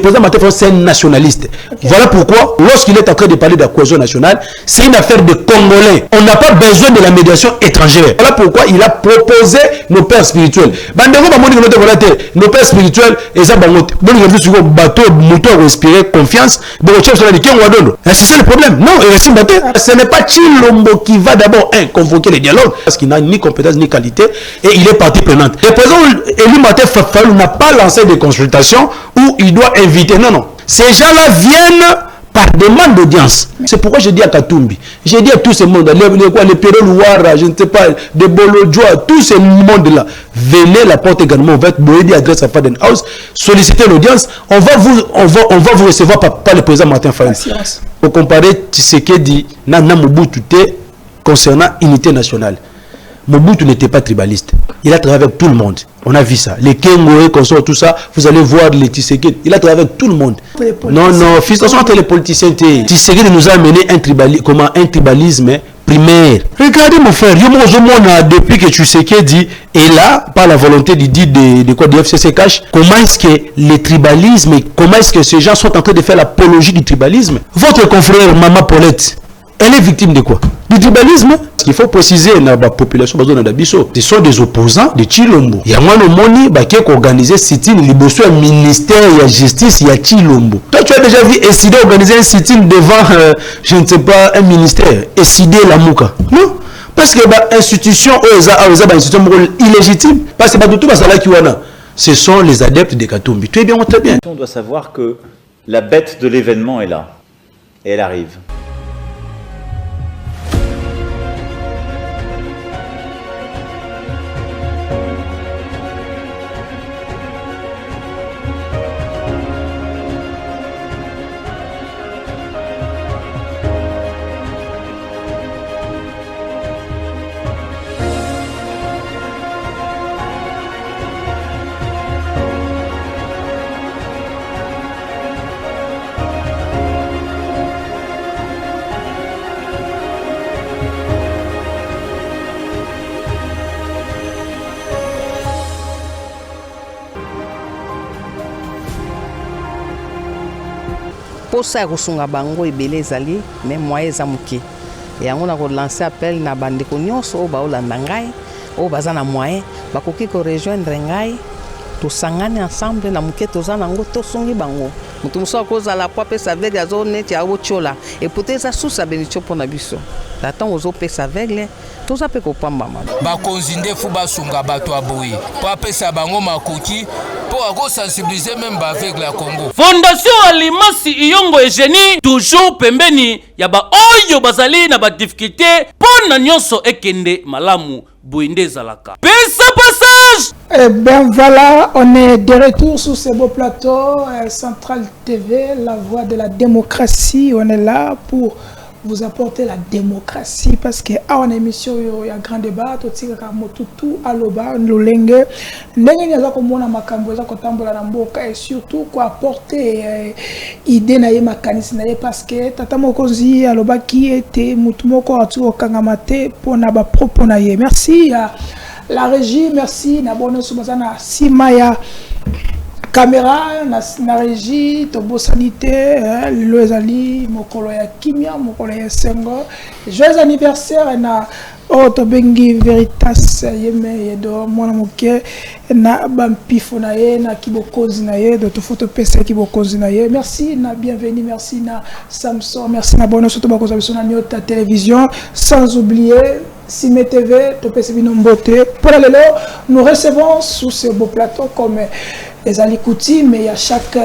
président Martin Fayulu, c'est un nationaliste. Voilà pourquoi, lorsqu'il est en train de parler de la cohésion nationale, c'est une affaire de Congolais. On n'a pas besoin de la médiation étrangère. Voilà pourquoi il a proposé nos pères spirituels. Nos pères spirituels, et ça, bateau, moteur, respirer, confiance, c'est ça le problème. Non, ce n'est pas Tshilombo qui va d'abord convoquer les dialogues, parce qu'il n'a ni compétence ni qualité, et il est partie prenante. Le président élu Martin Fayulu n'a pas lancé de consultation où il doit inviter. Non. Ces gens-là viennent par demande d'audience. C'est pourquoi je dis à Katumbi, j'ai dit à tout ce monde, les Péro Louara, je ne sais pas, de Bolodjoa, tout ce monde-là, venez, la porte également ouverte, Boedi adresse à Faden House, sollicitez l'audience, on va vous recevoir par le président Martin Fayulu. Pour comparer Tshisekedi, Nana Mobutu concernant unité nationale. Mobutu n'était pas tribaliste. Il a travaillé avec tout le monde. On a vu ça. Les Kengoé, consort, tout ça, vous allez voir les Tshisekedi. Il a travaillé avec tout le monde. Non, fiston entre les politiciens. Tshisekedi nous a amené un tribalisme primaire. Regardez mon frère, depuis que Tshisekedi est là, par la volonté de FCC Cash, comment est-ce que le tribalisme, comment est-ce que ces gens sont en train de faire l'apologie du tribalisme? Votre confrère Mama Paulette, elle est victime de quoi? Du tribalisme. Il faut préciser dans la population, ce sont des opposants de Tshilombo. Il y a moins de monde qui ont organisé sit-in, un ministère, il y a justice, il y a Tshilombo. Toi, tu as déjà vu Essidé organiser un sit-in devant, je ne sais pas, un ministère. Essidé la Mouka. Non. Parce que l'institution, institution illégitime, parce que tout ce sont les adeptes de Katumbi. Tu es bien, très bien. On doit savoir que la bête de l'événement est là. Et elle arrive. posa kosunga bango ebele ezali mais moyen eza moke yango na ko lancer appel na bandeko nyonso o ba olanda ngai o baza na moyen bakoki ko rejoindre ngai tosangani ensemble na moke toza nango tosungi bango mutu muso akozala po apesa aveugle azo neti aotiola et peut-être eza susa benitio mpona biso tatango ozopesa aveugle toza mpe kopambama bakonzi ndefu basunga bato ya boye po apesa bango makoki po akosensibilize même baaveugle ya Congo. Fondation Alimasi Iyongo Eugénie toujours pembeni ya ba oyo bazali na ba difficulté pona nyonso ekende malamu boinde zalaka. Pesa passage. Eh bien voilà, on est de retour sur ce beau plateau Central TV, la voix de la démocratie. On est là pour vous apporter la démocratie parce que en émission il y a grand débat totika motutu aloba lolenge ndenge nyaza komona makambo za kotambola na mboka et surtout quoi apporter idée na ye makanisi na ye parce que tata mokonzi aloba qui était mutu moko atu okangamate pona ba propos na ye. Merci à la régie, merci na bonne subazana simaya caméra na régie tobo sanité le ezali mokolo ya kimia mokolo ya sengo joyeux anniversaire na otobengi Veritas yeme yedo mwana moke na bampifo na ye na kibokozi na ye de to photo pesa kibokozi na ye. Merci na bienvenue, merci na Samson, merci na bonne surtout bakoza biso na Nyota télévision, sans oublier Sime TV to pesa bino mbote. Pour le lelo nous recevons sous ce beau plateau comme les alikouti, mais il y a chaque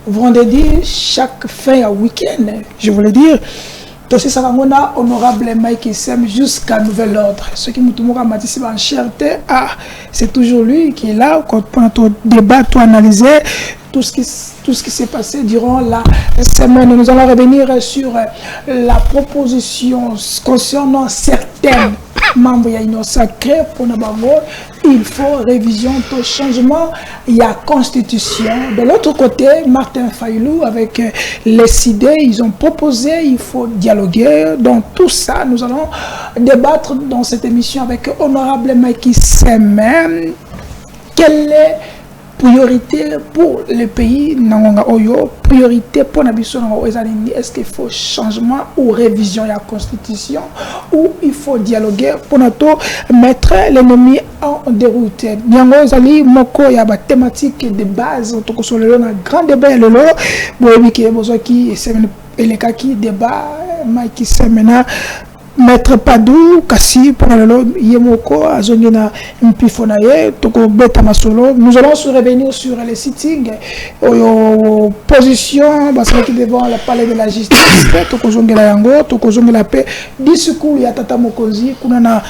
vendredi, chaque fin à week-end, je voulais dire. Aussi, ça va honorable Mike Sem jusqu'à nouvel ordre. Ce qui m'a dit, c'est en cherté. Ah, c'est toujours lui qui est là quand on débat, tout analyser tout ce qui s'est passé durant la semaine. Nous allons revenir sur la proposition concernant certaines membres de sacré pour nous. Il faut révision tout changement. Il y a constitution. De l'autre côté, Martin Fayulu avec les idées, ils ont proposé, il faut dialoguer. Donc tout ça, nous allons débattre dans cette émission avec honorable Macky Sem. Quelle est priorité pour le pays, priorité pour la mission, est-ce qu'il faut changement ou révision de la constitution ou il faut dialoguer pour mettre l'ennemi en déroute. Il y a des thématiques de base, un grand débat, les cas qui débat, qui s'amène Maître Padou, Kassi, pour le Yemoko, Azongina, Mpifonaye, Toko Beta Masolo. Nous allons se revenir sur les sittings, position, parce que devant le palais de la justice, Toko Zongela Yango, Toko Zongela Paix, discours, Yatata Mokozi, Kunana.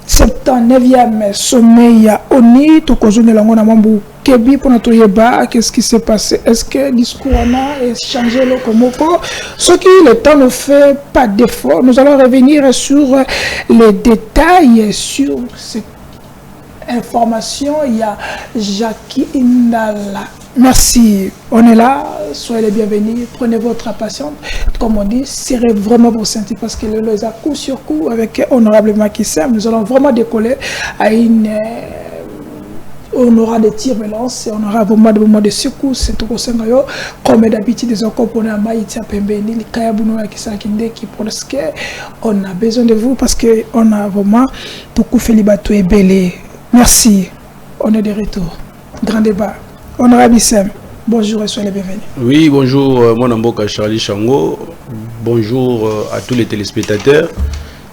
79e sommet à Oni, Tokozone Langona Mambu Kebi pour notre débat. Qu'est-ce qui s'est passé? Est-ce que le discours a changé le Komoko? Ce qui le temps ne fait pas d'effort. Nous allons revenir sur les détails sur cette information. Il y a Jackie Indala. Merci, on est là, soyez les bienvenus, prenez votre patience, comme on dit, serrez vraiment vos ceintures parce que le les a coup sur coup avec honorable Macky Sall, nous allons vraiment décoller à une... on aura des tirs mélances, on aura vraiment des moments de secousses, c'est tout ce comme d'habitude des components à Maïtia Pembeni, les Kayabuno qui s'inquiètent qui pensent qu'on a besoin de vous parce qu'on a vraiment beaucoup fait les bateaux et belé. Merci, on est de retour. Grand débat. Honorable Sam, bonjour et soyez les bienvenus. Oui, bonjour, mon nom est Charlie Chango. Bonjour à tous les téléspectateurs.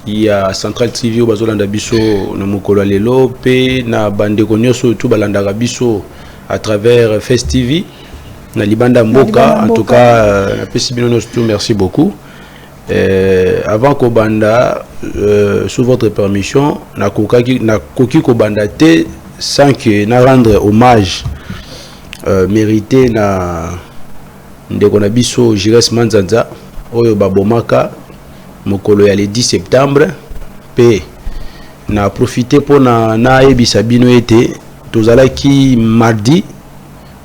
Il y a Central TV au Bazolanda Bisso, na Mokolo Lelo, P, na Bande Konyoso, tout Balanda Bisso à travers Fest TV, na Libanda Mboka. En tout cas, merci beaucoup. Avant Kobanda, sous votre permission, na Koki Kobanda T, sans que na rendre hommage. Mérité na ndeko biso Jires Manzanza oyo babomaka mokolo ya le 10 septembre pe na profiter pour na ebisa bino ete tozalaki mardi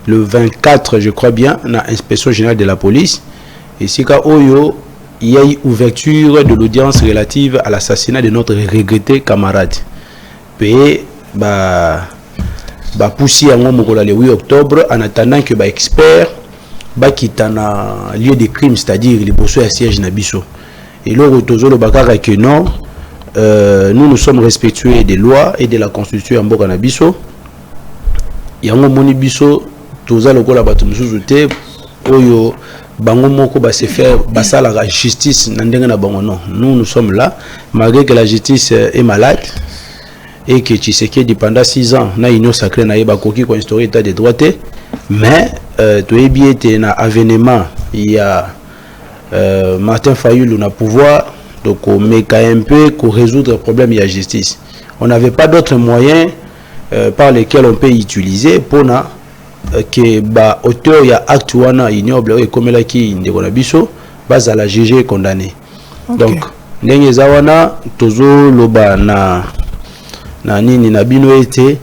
le 24 je crois bien na inspection générale de la police et sika oyo il y a eu ouverture de l'audience relative à l'assassinat de notre regretté camarade pe poussi à le 8 octobre en attendant que expert quitte na lieu de crime, c'est-à-dire les bossos à siège nabiso. Et là le bakara que non, nous sommes respectueux des lois et de la constitution en boka nabiso. Yango moni biso toza lokola bato mususu te oyo bango moko ba se faire basala la justice na ndenge na bango non. Nous sommes là malgré que la justice est malade. Et que Tshisekedi pendant 6 ans na union sacrée na yeba koki ko instaurer état de droit mais to ebiete na avènement il y a Martin Fayulu na pouvoir donc meka un peu pour résoudre le problème de la justice. On n'avait pas d'autres moyens par lesquels on peut utiliser pour na que ba auteur ya acte wana ignoble et comme la ki ndeko na biso basa la juger condamné. Okay. Donc ndenge zawana tozo loba na nini na bino ete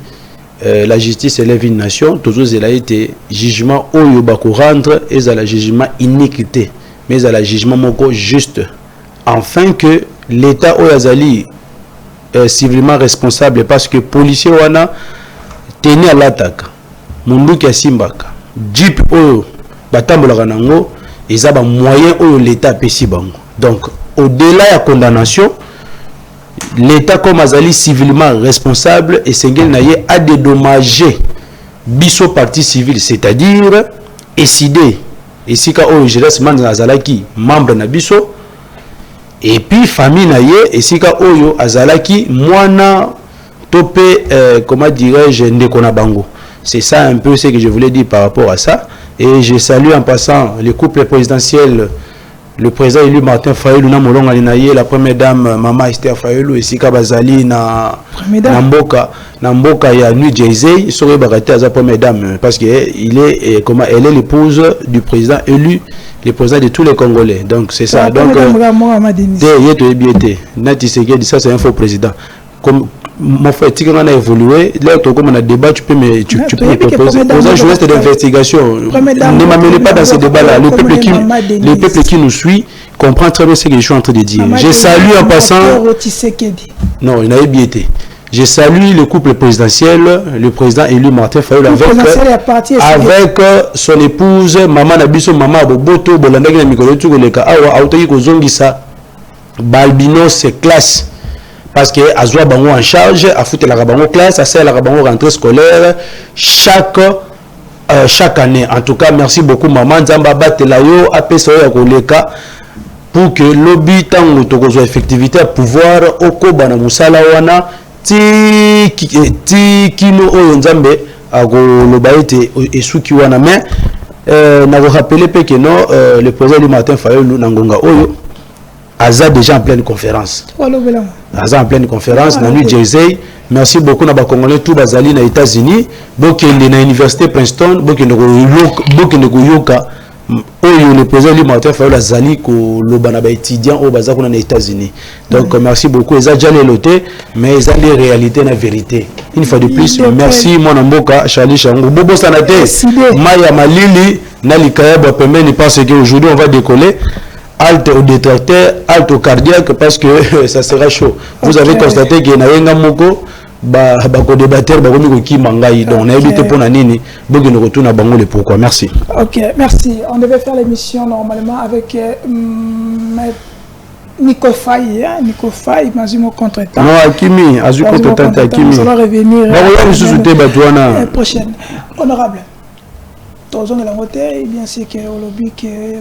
la justice élève une nation toujours elle a été jugement oyo bako rendre et la jugement iniquité mais à la jugement moko juste afin que l'état oyo azali civilement responsable parce que policier wana tenu à l'attaque mundu ki asimbaka jeep oyo batambolaka nango eza ba moyen oyo l'état pesi bango donc au-delà ya condamnation l'État comme azali civilement responsable et Sengel Naye a dédommagé biso partie civile, c'est-à-dire décidé et si ka o Jires Manzalaki membre na biso et puis famille Naye et si ka oyo azalaki mwana topé comment dirais-je ndeko na bango. C'est ça un peu ce que je voulais dire par rapport à ça et je salue en passant le couple présidentiel. Le président élu Martin Fayulu na molonga linaye la première dame Mama Esther Fayulu et Sika Bazali na mboka ya New Jersey serait baraté à sa première dame parce que il est comment elle est l'épouse du président élu le président de tous les Congolais donc c'est ça donc ça c'est un faux président comme mon frère Tigana a évolué là comme on a débat tu peux me proposer aux journalistes d'investigation ne m'amenez pas dans ce débat là le peuple qui nous suit comprend très bien ce que je suis en train de dire je salue en passant non il n'a pas été Je salue le couple présidentiel, le président élu Martin Fayulu avec son épouse, maman Nabiso, maman Boboto, Bolandaki na mikolo tu koleka awa autoki kozongisa balbinos classe parce que azwa bango en charge, a foutu la bango classe, a fait la bango rentrée scolaire chaque année. En tout cas, merci beaucoup maman Nzamba Batelayo apeso ya koleka pour que lobby tango tokozo effectivité à pouvoir okoba na musala wana ti kilo oyo nzambe akoloba ete esuki wana mais na ko rappeler pe que non le président du Martin Fayulu na ngonga oyo aza déjà en pleine conférence aza en pleine conférence na New Jersey. Merci beaucoup na ba congolais tout bazali na États-Unis bokende na université Princeton bokende ko yoka oyo le président du Martin Fayulu azali ko loba na ba étudiants au baza kuna na États-Unis. Donc merci beaucoup eza déjà loté mais eza les réalités na vérité. Une fois de plus merci mon mboka Charlie Chango bobo sanate Maya Malili na likayaba pembeni parce que aujourd'hui on va décoller halte au détracteur, halte au cardiaque parce que ça sera chaud. Vous avez constaté que na yenga moko ba ko débatteur ba komi ko ki mangai donc on a évité pour na nini bogi no retourna bango le pourquoi. Merci. OK, merci. On devait faire l'émission normalement avec Nico Faye, Mazimo contre-temps. Non, Akimi, Azu contre-temps, Akimi. On va revenir la prochaine. Honorable. Tous on est la montée, bien sûr que au lobby que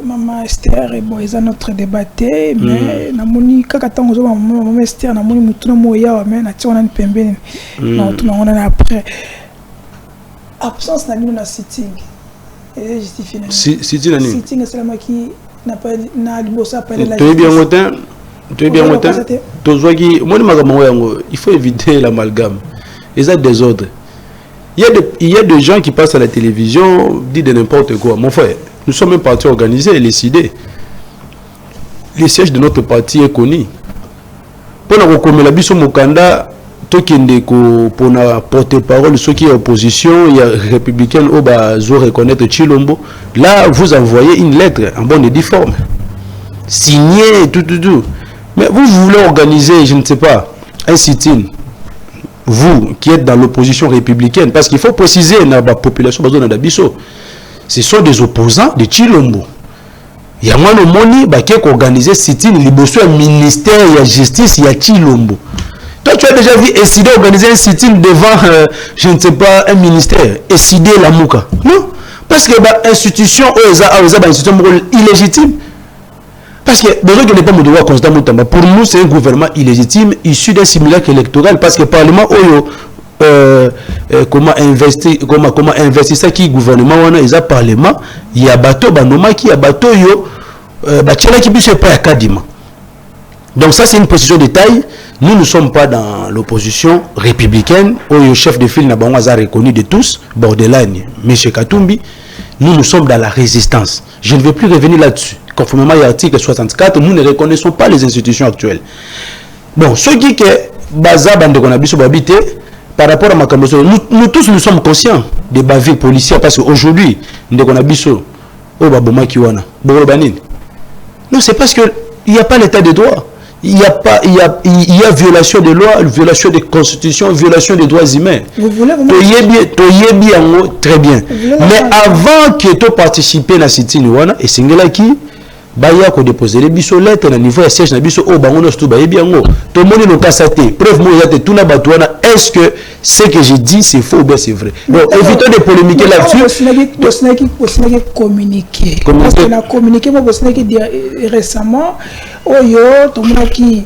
maman Esther et bon ils ont notre débatté mais namoni kaka tango zo maman Esther namoni mutuna moya mais na tia on a pembeni na tout on a après absence na mino na sitting et justifie na sitting c'est la qui n'a pas na libosa pas la tu es bien motin tozwaki moni makambo yango il faut éviter l'amalgame et ça désordre. Il y a des gens qui passent à la télévision, disent de n'importe quoi. Mon frère, nous sommes un parti organisé et décidé. Le siège de notre parti est connu. Pour nous recommander la biso mokanda, pour na porte-parole, ceux qui sont opposition, il y a républicain au bazo reconnaître Chilombo. Là, vous envoyez une lettre en bonne et due forme, signée, tout. Mais vous voulez organiser, je ne sais pas, un sit-in. Vous qui êtes dans l'opposition républicaine, parce qu'il faut préciser dans la population, ce sont des opposants de Chilombo. Il y a moins de monde qui a organisé sit-in, il y a un ministère, il y a justice, il y a Chilombo. Toi, tu as déjà vu décider d'organiser un sit-in devant, je ne sais pas, un ministère, décider la mouka. Non, parce que l'institution, institution illégitime. Parce que besoin que n'est pas mon devoir constant. Pour nous, c'est un gouvernement illégitime issu d'un simulacre électoral. Parce que le Parlement, comment investir ça qui gouvernement, il y a Parlement, il y a bateau, il y a bateau, qui puisse pas académique. Donc ça, c'est une position de taille. Nous ne sommes pas dans l'opposition républicaine, où le chef de file n'a pas reconnu de tous, borderline, M. Katumbi. Nous sommes dans la résistance. Je ne vais plus revenir là-dessus. Conformément à l'article 64, nous ne reconnaissons pas les institutions actuelles. Bon, ce qui est basé par rapport à ma campagne, nous tous nous sommes conscients des bavures policières parce qu'aujourd'hui, nous non, c'est parce qu'il n'y a pas l'état de droit. Il y a violation de loi, violation de constitution, violation des droits humains. Vous voulez très bien. Mais avant que tu participes à cette situation, et c'est là qui baya ko déposer les biso lettre na niveau ya siège na biso o bango no stu ba yebi yango to moni no kasate preuve mo yate tuna batwana est-ce que ce que je dis c'est faux ou bien c'est vrai. Donc évitons de polémiquer là-dessus. Bosnaki communiquer parce que la communiqué mo Bosnaki récemment oyo to monaki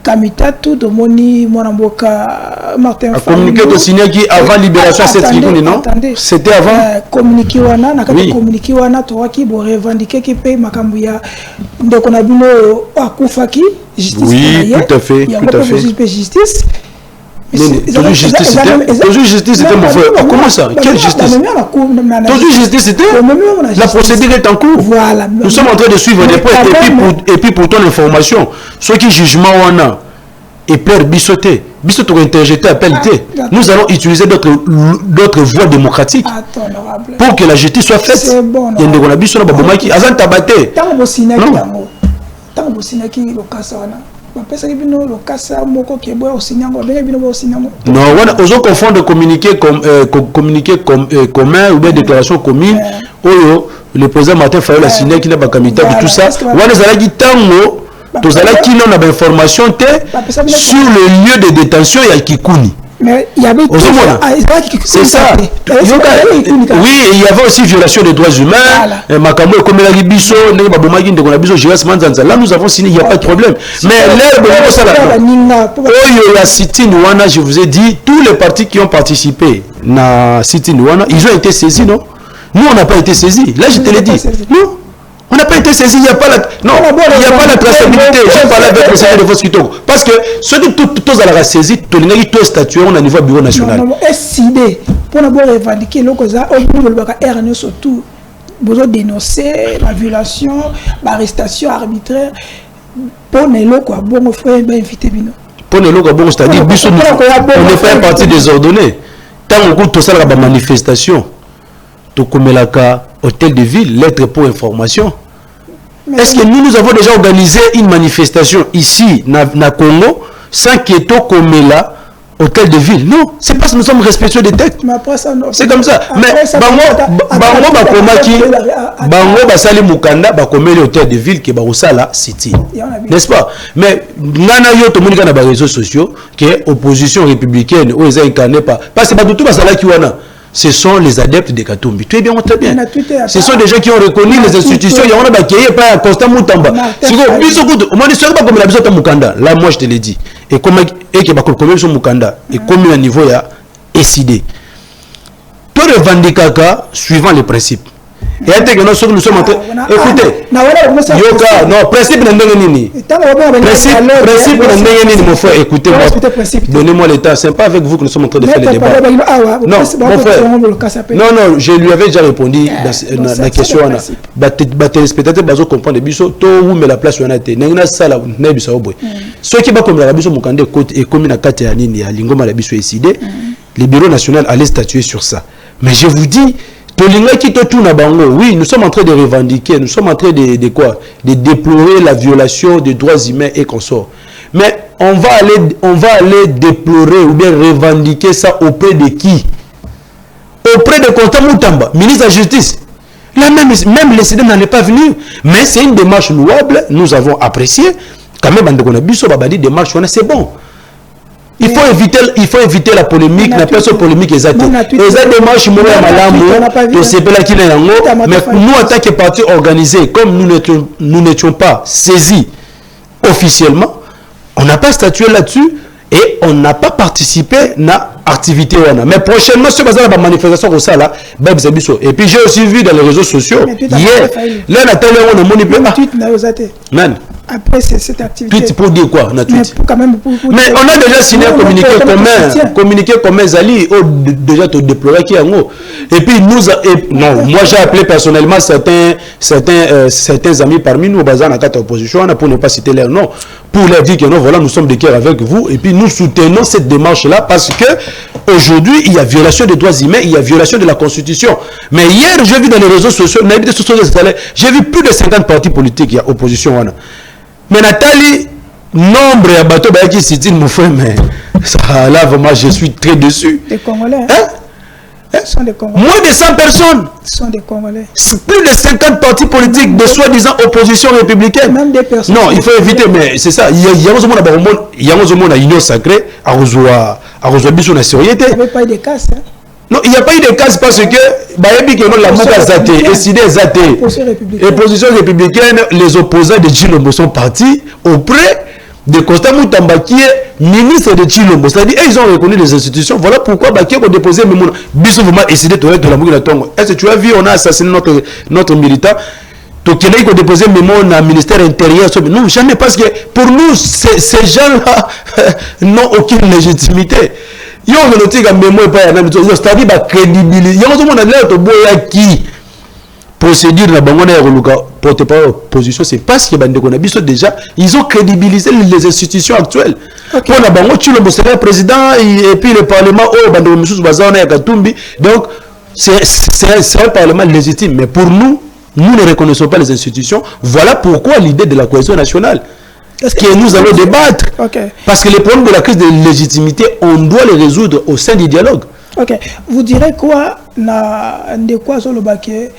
Kamita tout de moni Mwanamboka Martin Fayulu communiqué to signé qui avant libération cette tribune non c'était avant communiqué wana na kati communiqué wana to waki bo revendiquer ki pe makambu ya ndeko na bino akufaki justice oui tout à fait justice toujours justice c'était mon frère. Comment ça? Quelle justice? Toujours justice c'était la procédure est en cours. Voilà. Nous sommes en train de suivre des points et puis pour ton information, ceux qui jugement on a et père Bissoté interjeté à pelleté. Nous allons utiliser d'autres voies démocratiques pour que la justice soit faite. C'est bon. Il y a des gens qui Azan Tabaté. Tant que Bosinaki le Kassawana. parce que bino le kasa moko ke boy osinyango benga bino osinyango. Non, on a confondre communiquer commun ou bien déclaration commune. Oyo le président Martin Fayol a signé qui n'a pas comité tout ça. On a dit tango tous allez qui n'ont pas d'information sur le lieu de détention il y a Kikuni. Mais il y avait c'est ça. Oui, il y avait aussi violation des droits humains. Makambo comme la Libiso, là nous avons signé, il n'y a pas de problème. Mais la City Nouana, je vous ai dit, tous les partis qui ont participé à City Nouana, ils ont été saisis, non? Nous, on n'a pas été saisis. Là, je te l'ai dit. Non. On n'a pas été saisi, il n'y a pas la, non, il n'y a pas la traçabilité. J'ai parlé avec le Seigneur de Fos Kitoko. Parce que ceux qui tous à la saisi, tous les statués, on a niveau bureau national. Non, SID, pour d'abord revendiquer le COSA, on peut surtout besoin dénoncer la violation, l'arrestation arbitraire. Pour les locaux, bon, on fait inviter Bino. Pour les locaux, bon, c'est-à-dire, on n'est pas un parti désordonné. Tant qu'on tout ça, la manifestation, tout comme la hôtel de ville, lettre pour information. Est-ce que nous avons déjà organisé une manifestation ici, na Congo, sans que tout comme là, hôtel de ville? Non, c'est parce que nous sommes respectueux des textes. C'est comme ça. Mais Bango Basali Mukanda, Bakomeli hôtel de ville, qui est Barosala City. N'est-ce pas? Mais Nana yo, tout le monde a des réseaux sociaux, qui est opposition républicaine, où ils incarnent pas. Parce que tout Basala qui wana. Ce sont les adeptes de Katumbi. Très bien, très bien. Ce sont des gens qui ont reconnu les institutions. Il y en a qui n'ont pas Constant Moutamba. Là, moi, je te l'ai dit. Et comme ils Mukanda, et comme le niveau est décidé. Tout le Vandikaka, suivant les principes. Et nous sommes en train. Écoutez, Yoka, non, principe n'a nini. Principe n'a nini, mon frère. Écoutez-moi. Donnez-moi l'état. C'est pas avec vous que nous sommes en train de faire le débat. Non, mon frère. Non, je lui avais déjà répondu dans la question. Téléspectateurs, ils comprennent. Tout mais la place où on a été. Ceux qui battent comme la Biso Mukande et comme la Katéanini à Lingoma la Biso décidé, le bureau national allait statuer sur ça. Mais je vous dis. Oui, nous sommes en train de revendiquer, nous sommes en train de quoi? De déplorer la violation des droits humains et consorts. Mais on va aller déplorer ou bien revendiquer ça auprès de qui? Auprès de Constant Moutamba, ministre de la Justice. Là même le CD n'en est pas venu. Mais c'est une démarche louable, nous avons apprécié. Quand même, démarche, c'est bon. Il faut éviter la polémique, la personne polémique exacte. Mais nous, en tant que parti organisé, comme nous n'étions pas saisis officiellement, on n'a pas statué là-dessus et on n'a pas participé à l'activité. Mais prochainement, ce que la manifestation comme ça, là, et puis j'ai aussi vu dans les réseaux sociaux, hier, là, Nathalie, on a manipulé. Après cette activité. Tweet pour dire quoi? Mais on a déjà signé un communiqué commun Zali, déjà te déplorer qui est en haut. Et puis non, moi j'ai appelé personnellement certains amis parmi nous, basés en quatre opposition, pour ne pas citer leur nom, pour leur dire que non, voilà, nous sommes de cœur avec vous, et puis nous soutenons cette démarche-là parce que aujourd'hui il y a violation des droits humains, il y a violation de la Constitution. Mais hier, j'ai vu dans les réseaux sociaux, j'ai vu plus de 50 partis politiques, il y a opposition. Mais Nathalie, nombre de bateaux qui se disent, mon frère, mais ça, là, vraiment, je suis très déçu. Les Congolais. Sont des Congolais. Moins de 100 personnes. Ce sont des Congolais. Plus de 50 partis politiques de soi-disant opposition républicaine. Même des personnes. Non, il faut éviter, mais c'est ça. Il y a une union sacrée à rejoindre Bissou na Soriété. Il n'y avait pas eu de casse. Non, il n'y a pas eu de casse parce que la Mouka Zate, et position républicaine, les opposants de Tshilombo sont partis auprès de Constant Moutamba qui est ministre de Tshilombo. C'est-à-dire, ils ont reconnu les institutions. Voilà pourquoi qui ont déposé le Bissou vraiment décidé de la Mouka Tongo. Est-ce que tu as vu, on a assassiné notre militant? Donc, il y a déposé le mémoire dans le ministère intérieur. Non, jamais, parce que pour nous, ces gens-là n'ont aucune légitimité. Yo on noté que mémoire pas na c'est-à-dire ba crédibilité yo on a l'air to boya qui procédure na bango na yoluka porte-parole opposition c'est parce que bande kona biso déjà ils ont crédibilisé les institutions actuelles pour na bango Tshilombo c'est président et puis le parlement oh bande mususu bazana ya Katumbi donc c'est un parlement légitime mais pour nous ne reconnaissons pas les institutions. Voilà pourquoi l'idée de la cohésion nationale. que nous allons débattre. Parce que les problèmes de la crise de légitimité, on doit les résoudre au sein du dialogue. Ok. Vous direz quoi de quoi sur le baquet?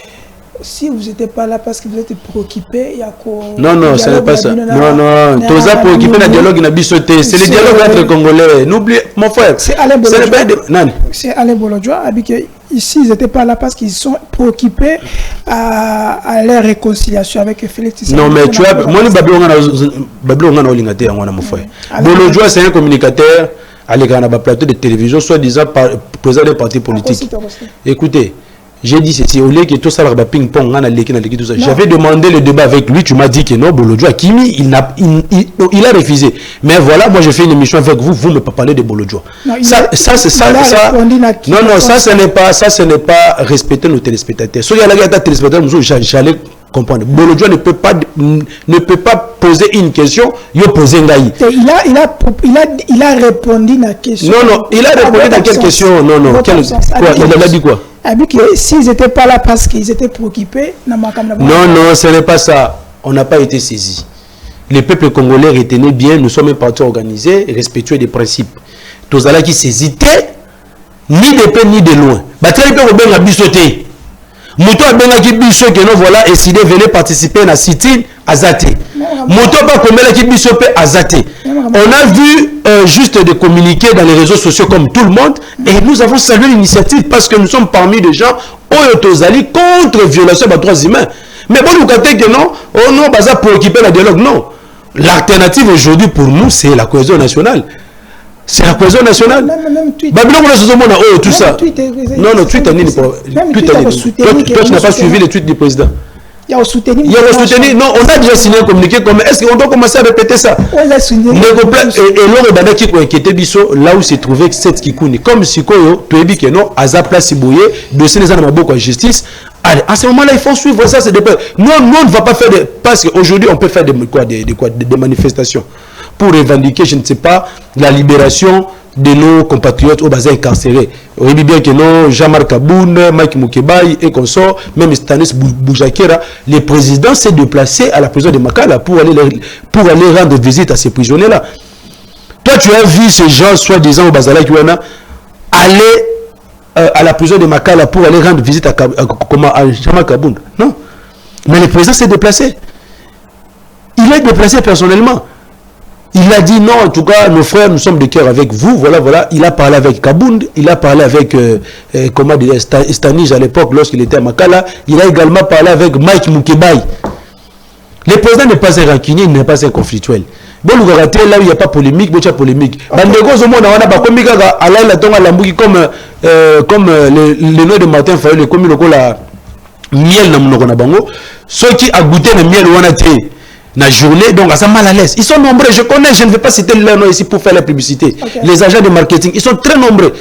Si vous n'étiez pas là parce que vous êtes préoccupé, il y a quoi? Non, ce n'est pas ça. Non. Tous les préoccupés dans le dialogue, il a bissoté. C'est le dialogue entre Congolais. N'oubliez, mon frère. C'est Alain Bolodjoa. Ici, ils n'étaient pas là parce qu'ils sont préoccupés à la réconciliation avec Félix Tshisekedi. Non, mais tu vois, moi, Babylon, mon frère. Bolodjoa, c'est un communicateur à l'écran plateau de télévision, soi-disant président des partis politiques. Écoutez. J'ai dit ceci, au lieu que tout ça, ping-pong, tout ça. J'avais demandé le débat avec lui, tu m'as dit que non, Bolodjoa, Kimi, il a refusé. Mais voilà, moi j'ai fait une émission avec vous, vous ne me parlez de Bolodjoa. Ça, ce n'est pas respecter nos téléspectateurs. Si il y a des téléspectateurs, j'allais comprendre. Bolodjoa ne peut pas poser une question, il a posé une gaï. Il a répondu à la question. Non, il a répondu à quelle question? Non. Il a dit quoi? S'ils n'étaient pas là parce qu'ils étaient préoccupés, non, ce n'est pas ça. On n'a pas été saisis. Les peuples congolais retenaient bien, nous sommes un parti organisé, respectueux des principes. Tous ceux qui s'hésitaient, ni de près ni de loin. Moto a qui biso que non voilà et si venez participer à sit-in à Zate. Moto pas comme qui biso à Zate. On a vu juste de communiquer dans les réseaux sociaux comme tout le monde et nous avons salué l'initiative parce que nous sommes parmi des gens oyotozali contre violation des droits humains. Mais bon vous captez que non, baza pour occuper le dialogue non. L'alternative aujourd'hui pour nous c'est la cohésion nationale. C'est la cohésion nationale. Babylone, tout ça. Non, Twitter, toi, tu n'as pas suivi les tweets du président. Il y a soutenu. Non, on a déjà signé un communiqué. Est-ce qu'on doit commencer à répéter ça? Et l'homme qui était là où s'est trouvé cette Kikouni. Comme si tu as dit que non, à place Sibouye, dossier des beaucoup en justice. Allez, à ce moment-là, il faut suivre ça. Nous, on ne va pas faire parce qu'aujourd'hui, on peut faire des manifestations pour revendiquer, je ne sais pas, la libération de nos compatriotes au bassin incarcérés. On dit bien que non, Jean-Marc Aboun, Mike Mukebai et consorts, même Stanis Boujakera, le président s'est déplacé à la prison de Makala pour aller rendre visite à ces prisonniers-là. Toi, tu as vu ces gens, soi-disant au Bazala Kiwana, aller à la prison de Makala pour aller rendre visite à Jean-Marc Aboun. Non. Mais le président s'est déplacé. Il est déplacé personnellement. Il a dit non, en tout cas, nos frères, nous sommes de cœur avec vous. Voilà. Il a parlé avec Kabound, il a parlé avec Stanis à l'époque, lorsqu'il était à Makala. Il a également parlé avec Mike Mukebai. Le président n'est pas un rancunier, il n'est pas un conflictuel. Bon, nous là où il n'y a pas polémique, il y a polémique. Comme le nom de Martin Fayol, comme la miel dans mon bango. Ceux qui ont goûté le miel, on a été. La journée, donc à ça mal à l'aise. Ils sont nombreux, je connais, je ne vais pas citer leur nom ici pour faire la publicité. Les agents de marketing, ils sont très nombreux.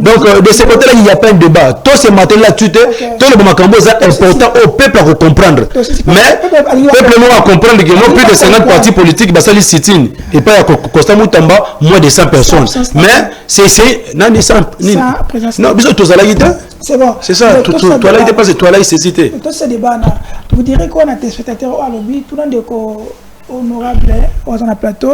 Donc de ce côté-là, il n'y a pas un débat. Toi, ce matin-là, tout le Macambo, c'est important au peuple à comprendre. Mais le peuple non à comprendre que non plus de 50 partis politiques, bah ça les sit-in. Et pas à Costa Moutamba, moins de 100 personnes. Mais c'est non, non, bisous, tous à la guitare. C'est bon. C'est ça, toi là, il dépasse, toi là, il s'est cité. Tout ce débat, vous direz qu'on a des spectateurs à l'objet, tout le monde est honorable, on a un plateau.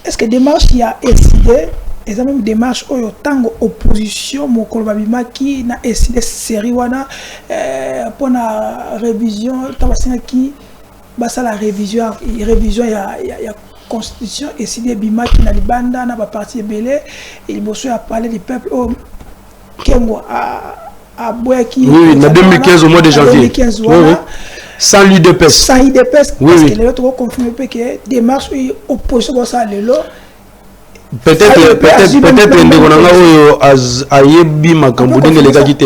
Est-ce que démarche il y a décidé, et ça même démarche où il y a tant d'opposition, mon colbabima qui n'a décidé série wana pour la révision, qui basa la révision, il y a constitution et si des bima qui n'a les bandes, n'a pas parti belé, il bosse à parler du peuple. Kengo à Boyaki. Oui, en 2015 au mois de janvier. 2015, voilà. Oui. Sans l'UDPS. Sans l'UDPS, parce oui. que les autres ont confirmé que démarche opposition pour ça, peut-être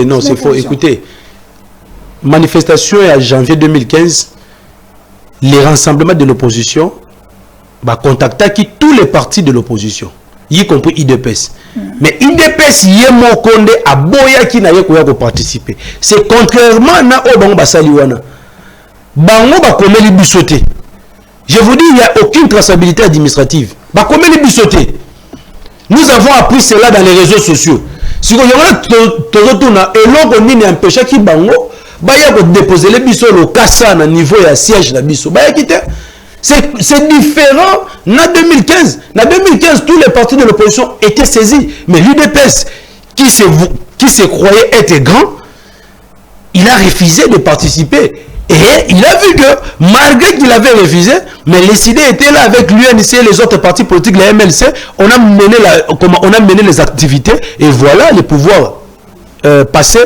non, c'est faux. Écoutez, manifestation en janvier 2015, les rassemblements de l'opposition va contacter tous les partis de l'opposition, y compris IDPS. Mais IDPS yemo konde aboya qui n'a pas participer. C'est contrairement à Obango Basaliwana. Bango ba komeli bisoté. Je vous dis, il n'y a aucune traçabilité administrative. Ba komeli bisoté. Nous avons appris cela dans les réseaux sociaux. Si vous avez retourné et l'on a empêché qui bango, ba ya ko déposer les biso le kassa na niveau ya siège la biso. Ba ya kité. C'est différent. En 2015, tous les partis de l'opposition étaient saisis. Mais l'UDPS, qui se croyait être grand, il a refusé de participer. Et il a vu que, malgré qu'il avait refusé, mais les idées étaient là avec l'UNC et les autres partis politiques, les MLC, on a mené les activités, et voilà, les pouvoirs passés,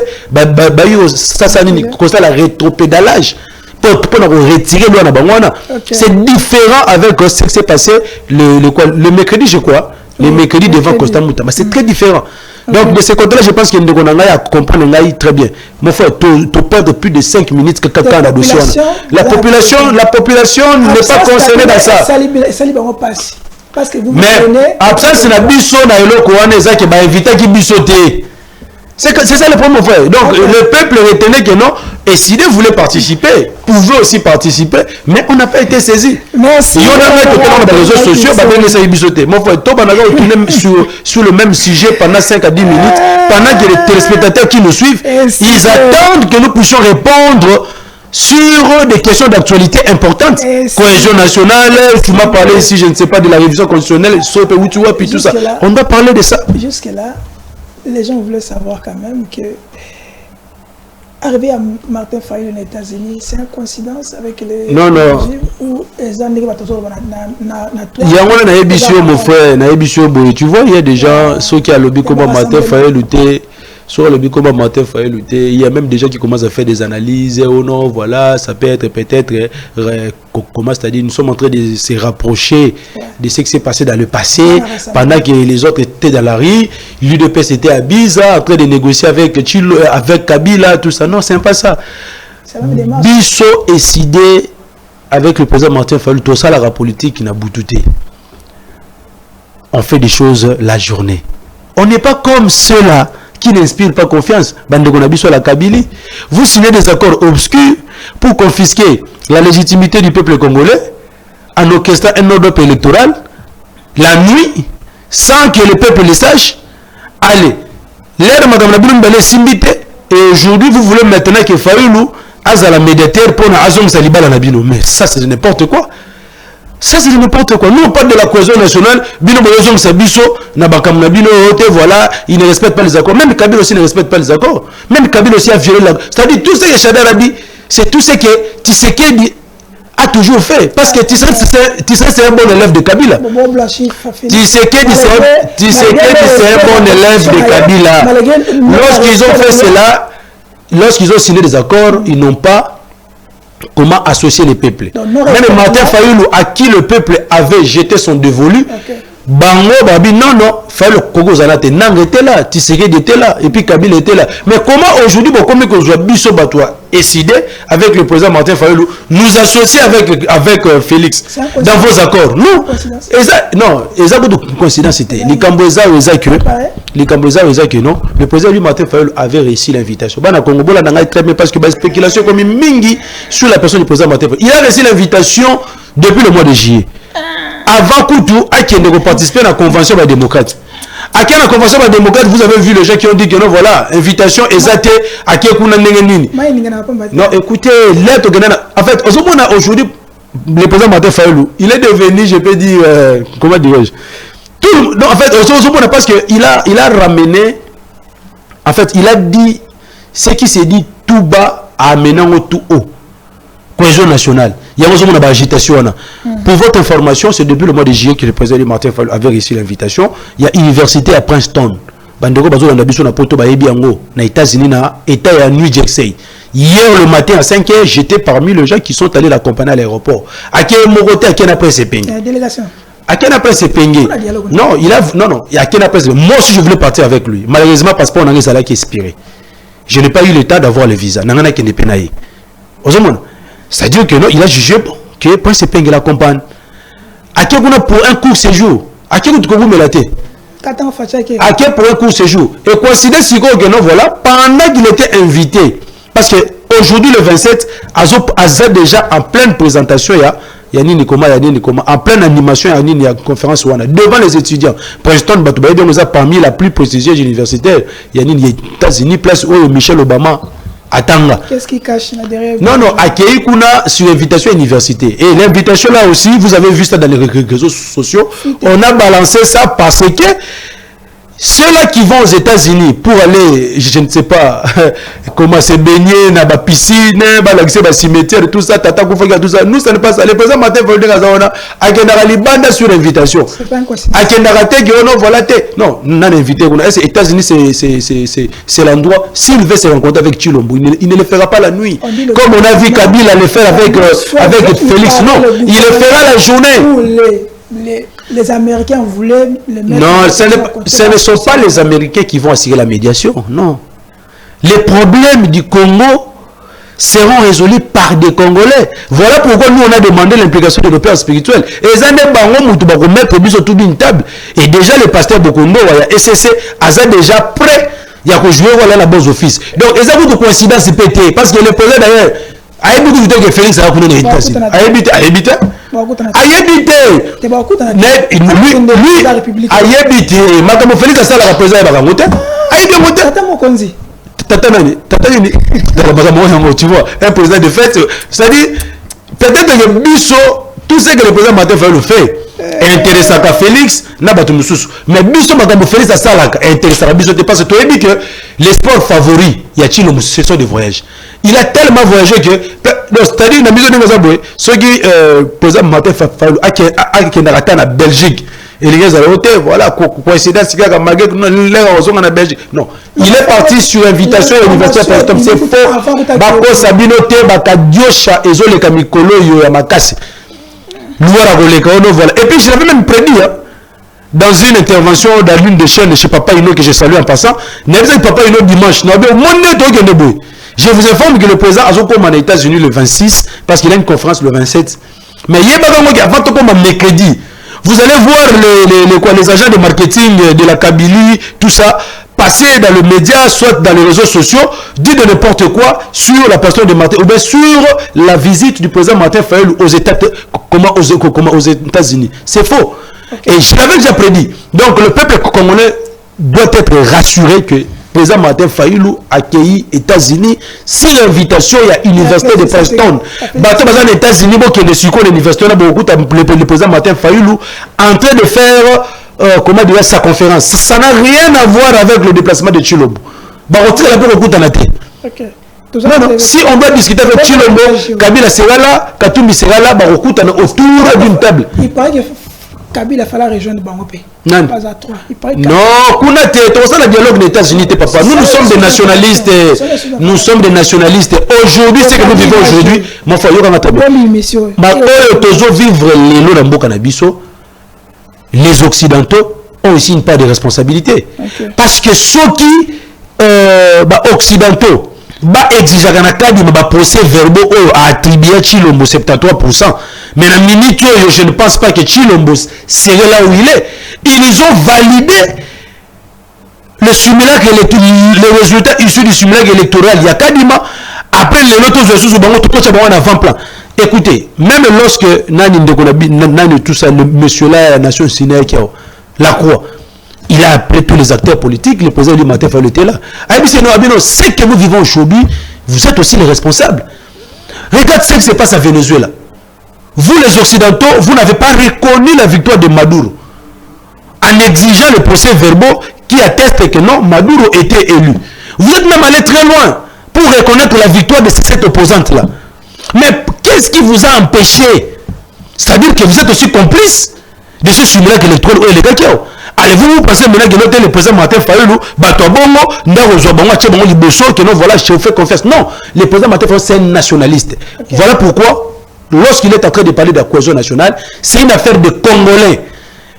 ça constate la rétropédalage. Pour retirer l'eau à Bangwana. C'est différent avec ce qui s'est passé le mercredi, je crois. Le mercredi devant Costa Mouta. C'est très différent. Donc, de ce côté-là, je pense qu'il y a à comprendre très bien. Mon frère, tu perds plus de 5 minutes que quelqu'un a dossier. La population n'est pas concernée dans ça. Mais après, c'est la bisso na eloko wana eza ke ba inviter qui bissoter. C'est ça le problème, mon frère. Donc, le peuple retenait que non, et s'il voulait participer, pouvait aussi participer, mais on n'a pas été saisi. Merci. Il y en a dans les réseaux sociaux, mon frère, toi, on a sur le même sujet pendant 5 à 10 minutes, pendant que les téléspectateurs qui nous suivent, ils attendent que nous puissions répondre sur des questions d'actualité importantes. Cohésion nationale, tu m'as parlé ici, je ne sais pas, de la révision constitutionnelle, puis tout ça. On doit parler de ça. Jusque-là, les gens voulaient savoir quand même que arriver à Martin Fayulu aux États-Unis, c'est une coïncidence avec les régimes où les années il y a un émission, mon frère, tu vois, il y a des gens, ceux qui ont lobby comme Martin Fayulu, sur le comme Martin Fayulu, il y a même des gens qui commencent à faire des analyses. Oh non, voilà, ça peut être comment c'est-à-dire, nous sommes en train de se rapprocher de ce qui s'est passé dans le passé, pendant que les autres étaient dans la rue. L'UDPS était à Biza, en train de négocier avec Kabila, tout ça. Non, c'est pas ça. Bisso est décidé avec le président Martin Fayulu, tout ça, la politique qui n'a boutouté. On fait des choses la journée. On n'est pas comme ceux-là qui n'inspire pas confiance. La Kabylie, vous signez des accords obscurs pour confisquer la légitimité du peuple congolais en orchestrant un ordre électoral la nuit sans que le peuple le sache. Allez, l'air madame Nabila Simbite, et aujourd'hui vous voulez maintenant que Fayulu a la médiateur pour Azong Salibala Nabino. Mais ça c'est n'importe quoi. Ça c'est n'importe quoi. Nous on parle de la cohésion nationale. Bino Boyozong Sabiso, Nabakam Nabino, voilà, il ne respecte pas les accords. Même Kabila aussi ne respecte pas les accords. Même Kabila aussi a violé la. C'est-à-dire tout ce que Chadar a dit, c'est tout ce que Tshisekedi a toujours fait. Parce que Tshisekedi c'est un bon élève de Kabila. Tshisekedi c'est un bon élève de Kabila. Lorsqu'ils ont fait cela, lorsqu'ils ont signé des accords, ils n'ont pas comment associer les peuples. Même Martin Fayulu, à qui le peuple avait jeté son dévolu, Bango, Babi, non, Fayulu, Kogo Zanate, Nang était là, Tshisekedi était là, et puis Kabila était là. Mais comment aujourd'hui, comme on voit Bisso Batoua, décidé avec le président Martin Fayulu, nous associer avec Félix dans vos accords? Non, ils ont beaucoup de coïncidence. Les Cambouza, non, le président Martin Fayulu avait réussi l'invitation. Très bien parce que la spéculation comme mingi sur la personne du président Martin Fayulu. Il a reçu l'invitation depuis le mois de juillet. Avant Koutou, il a participé à la convention des démocrates. À la convention des démocrates, vous avez vu les gens qui ont dit que non, voilà, invitation exacte à qui non, écoutez, lettre en fait, aujourd'hui, le président Martin Fayulu, il est devenu, je peux dire, comment dirais-je, non, en fait, parce qu'il a ramené, en fait, il a dit ce qui s'est dit tout bas à amenant tout haut. Cohésion nationale. Il y a une agitation. Pour votre information, c'est depuis le mois de juillet que le président Martin Fayulu avait reçu l'invitation. Il y a une université à Princeton. Bandeko bazo na biso na poto ba yebiango na États-Unis na État à New Jersey. Hier le matin à 5h, j'étais parmi les gens qui sont allés l'accompagner à l'aéroport. À quel Moroté, à quel après c'est peigne. La délégation. À quel après c'est peigne. Non, il a à quel après moi aussi je voulais partir avec lui. Malheureusement passeport on a ça là qui expiré. Je n'ai pas eu le temps d'avoir le visa. Nangana qui n'est penaï. C'est-à-dire que non, il a jugé que Prince Penge l'accompagne. À quel moment pour un court séjour? À quel moment me l'a été? À quel pour un court séjour? Et considère si que non, voilà, pendant qu'il était invité. Parce que aujourd'hui, le 27, Aza déjà en pleine présentation, il y a Nini Koma, en pleine animation, il y a une conférence devant les étudiants. Princeton, parmi la plus prestigieuse universitaire, il y a Nini États-Unis, place où Michel Obama Atanga. Qu'est-ce qui cache derrière? Non, non, accueilli Kuna sur invitation à l'université. Et l'invitation là aussi, vous avez vu ça dans les réseaux sociaux. On a balancé ça parce que ceux-là qui vont aux États-Unis pour aller, je ne sais pas comment se baigner dans la piscine, l'accès à cimetière, tout ça, tata Koufaka, tout ça, nous ça ne passe pas. Le président Martin Fayulu a été banda sur invitation. C'est pas un quoi. A non, non, invité. Les États-Unis, c'est l'endroit. S'il veut se rencontrer avec Chilombo, il ne le fera pas la nuit. Comme on a vu Kabila le faire avec Félix. Non, il le fera la journée. Les Américains voulaient le mettre. Non, ce ne sont pas les Américains qui vont assurer la médiation. Non. Les problèmes du Congo seront résolus par des Congolais. Voilà pourquoi nous on a demandé l'implication de nos pères spirituels. Et ils ont mettre autour d'une table. Et déjà le pasteur Bokondo, et SCC, a déjà prêt. Il y a que jouer voilà la bonne office. Donc ils ont beaucoup de coïncidences pété. Parce que le président d'ailleurs a évité que Félix a connu les États-Unis. A évité. A évité. Lui a évité. Madame Félix a ça la présidente de la Montée. A évité. Tu vois, un président de fait, c'est-à-dire, peut-être que Bisso, tout ce que le président Martin Fayulu fait, intéresse à Félix, mais Bisso, Madame Félix, à ça, intéresse à Bisso, parce que tu as dit que les sports favoris, il y a Chilombo, ce sont des voyages. Il a tellement voyagé que, c'est-à-dire, dans la maison de Mozambique, ceux qui, président Martin Fayulu, à Belgique, et les gars, voilà, coïncidence, c'est que malgré en Belgique. Non, il est parti sur invitation à l'université par exemple, c'est faux. Bako Sabinote, Baka Diosha, et Zole Kamikolo, Yamakasi. Voilà. Et puis, je l'avais même prédit, hein, dans une intervention dans l'une des chaînes de chez Papa Ino, que j'ai salué en passant, n'avez Papa Ino dimanche, je vous informe que le président a comme aux États-Unis le 26, parce qu'il a une conférence le 27. Mais il y a avant tout comme mercredi. Vous allez voir les agents de marketing de la Kabylie, tout ça, passer dans le média, soit dans les réseaux sociaux, dire de n'importe quoi sur la personne de Martin, ou bien sur la visite du président Martin Fayulu aux États-Unis. C'est faux. Okay. Et je l'avais déjà prédit. Donc le peuple congolais doit être rassuré que le président Martin Fayulu accueilli États-Unis sur invitation il y a l'université de Princeton. Aux États-Unis, l'université le président Martin Fayulu en train de faire comment dire sa conférence. Ça n'a rien à voir avec le déplacement de Chilombo. Okay. Non, si on doit discuter avec Chilombo, Kabila sera là, Katumbi sera là, autour d'une table. Il paraît que Kabila fallait rejoindre Bangopé. Non, le dialogue des États-Unis, papa. Nous sommes des nationalistes. Nous sommes des nationalistes. Aujourd'hui, ce que nous vivons aujourd'hui, mon frère, les Occidentaux ont aussi une part de responsabilité. Okay. Parce que ceux qui occidentaux exigent un procès verbaux à attribuer Chilombo 73%. Mais la minute où je ne pense pas que Chilombo serait là où il est. Ils ont validé le simulacre, les résultats issus du simulacre électoral. Il y a Kadima. Après les autres ressources, en avant-plan. Écoutez, même lorsque Nani tout ça, le monsieur là, la nation Sinaï, la Croix, il a appelé tous les acteurs politiques, le président du Martin Fayulu était là. C'est que nous vivons aujourd'hui, vous êtes aussi les responsables. Regarde ce qui se passe à Venezuela. Vous les Occidentaux, vous n'avez pas reconnu la victoire de Maduro en exigeant le procès verbaux qui atteste que non, Maduro était élu. Vous êtes même allé très loin pour reconnaître la victoire de cette opposante-là. Mais qu'est-ce qui vous a empêché? C'est-à-dire que vous êtes aussi complice de ce simulacre électoral ou illégal. Allez-vous penser maintenant que le président Martin Fayulu, voilà, je vous fais confiance. Non, le président Martin Fayulu, c'est un nationaliste. Okay. Voilà pourquoi, lorsqu'il est en train de parler de la cohésion nationale, c'est une affaire de Congolais.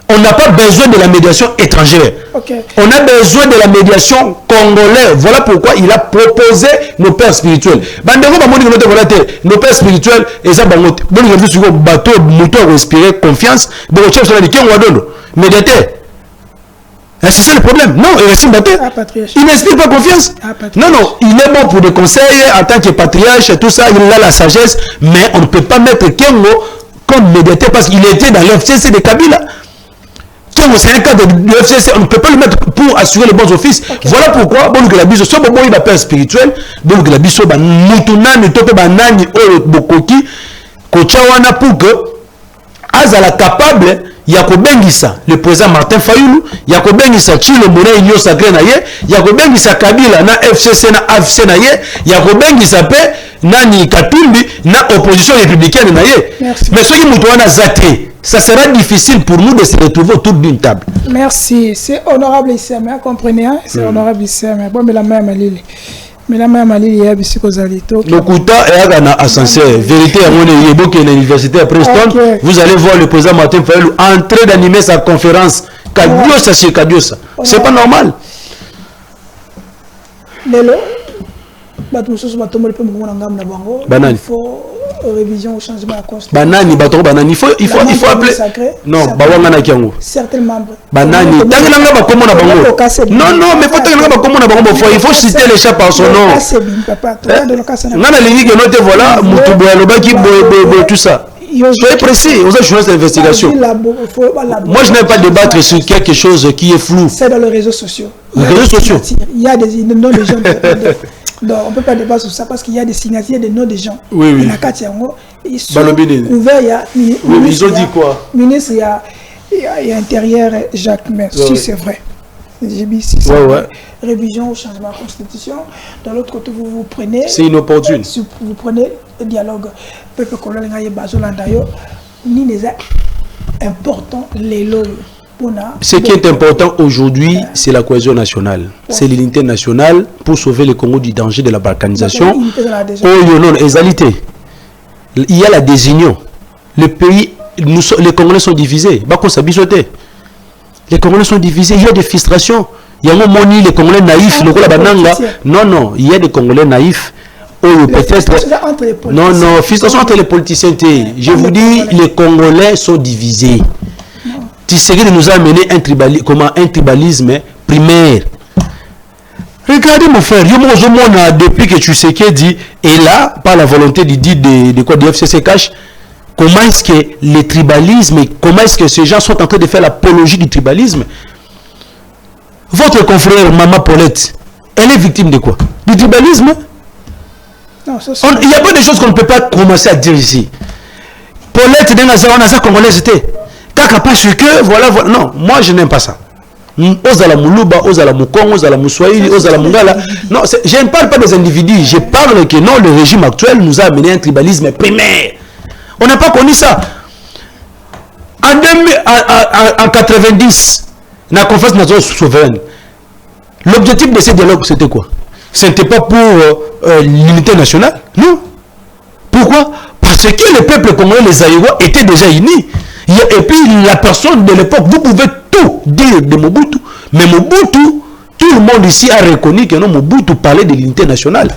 On n'a pas besoin de la médiation étrangère. Okay. On a besoin de la médiation congolaise. Voilà pourquoi il a proposé nos pères spirituels. Nos pères spirituels, ils ont bateau, moteur, respirer, confiance. Médiateur. C'est ça le problème. Non, il n'inspire pas confiance. Non, non, il est bon pour des conseils en tant que patriarche et tout ça, il a la sagesse, mais on ne peut pas mettre Kengo comme médiateur parce qu'il était dans l'FCC de Kabila. c'est un cadre de FCC, on ne peut pas le mettre pour assurer les bons offices. Voilà pourquoi, bon, que la biso, soit bon, il a peur spirituel, donc que la biso, bah, moutounani, tope, bah, nani, oh, bokoki, kochawana pour que, azala capable, yako bengisa, le président Martin Fayoulou, yako bengisa, Chilo Mona, Union Sacré na ye, yako bengisa Kabila, na FCC, na AFC na ye, yako bengisa pe, nani Katumbi, na opposition républicaine na ye. Mais ceux qui moutouana zate, ça sera difficile pour nous de se retrouver autour d'une table. Merci. C'est honorable ici, mais comprenez, hein? C'est honorable ici, mais bon, mais la main Malili. Mais la main Malili, il y a des psychosalitos. Le Kouta est un ascenseur. Vérité, à mon époque, à l'université à Preston, vous allez voir le président Martin Fayoulou en train d'animer sa conférence. Kadiosa, c'est Kadiosa. C'est pas normal. Lelo, il faut révision au changement de la constitution. Banani, banani, il faut appeler. Non, bawangana kiango. Certains membres. Banani, tangelanga ba komo na bango. Non, mais faut tangelanga ba komo na bango. Il faut citer les chats par son nom. Ngana lingi que note voilà, mutubo lobaki bo tout ça. Soyez précis, vous avez journaliste d'investigation. Moi, je n'aime pas débattre sur quelque chose qui est flou. C'est dans les réseaux sociaux. Les réseaux sociaux. Il y a des noms de gens. Donc, on ne peut pas débattre sur ça parce qu'il y a des signatures, des noms de gens. Oui, oui. Ils sont ouverts. Ils ont dit quoi? Ministre, il y a intérieur Jacques Mer. Si c'est vrai. J'ai dit si c'est vrai. Révision au changement de la Constitution. De l'autre côté, vous prenez. C'est inopportune. Vous prenez le dialogue. Peuple colonial, il y a Bazolandayo. Ni les important, les lois. Ce qui est important aujourd'hui, c'est la cohésion nationale. C'est l'unité nationale pour sauver le Congo du danger de la balkanisation. Il y a la désunion. Le pays, les Congolais sont divisés. Les Congolais sont divisés. Il y a des frustrations. Il y a un moment les Congolais naïfs. Non, il y a des Congolais naïfs. Non, frustration entre les politiciens. Je vous dis, les Congolais sont divisés. Tshisekedi nous a amené un tribalisme primaire. Regardez mon frère, depuis que Tshisekedi est là, par la volonté de quoi du FCC cache, comment est-ce que le tribalisme, comment est-ce que ces gens sont en train de faire l'apologie du tribalisme? Votre confrère Maman Paulette, elle est victime de quoi? Du tribalisme? Non, il y a pas de choses qu'on ne peut pas commencer à dire ici. Paulette, on a congolaise était. Parce que, voilà, non, moi je n'aime pas ça. Ozala Moulouba, Ozala Moukong, Ozala Moussoaïli, Ozala Mungala. Non, je ne parle pas des individus, je parle que non, le régime actuel nous a amené un tribalisme primaire. On n'a pas connu ça. En 90, dans la conférence nationale souveraine, l'objectif de ce dialogue, c'était quoi? Ce n'était pas pour l'unité nationale, non. Pourquoi? Parce que le peuple congolais, les Aïwa, étaient déjà unis. Et puis la personne de l'époque, vous pouvez tout dire de Mobutu, mais Mobutu, tout le monde ici a reconnu que non, Mobutu parlait de l'unité nationale.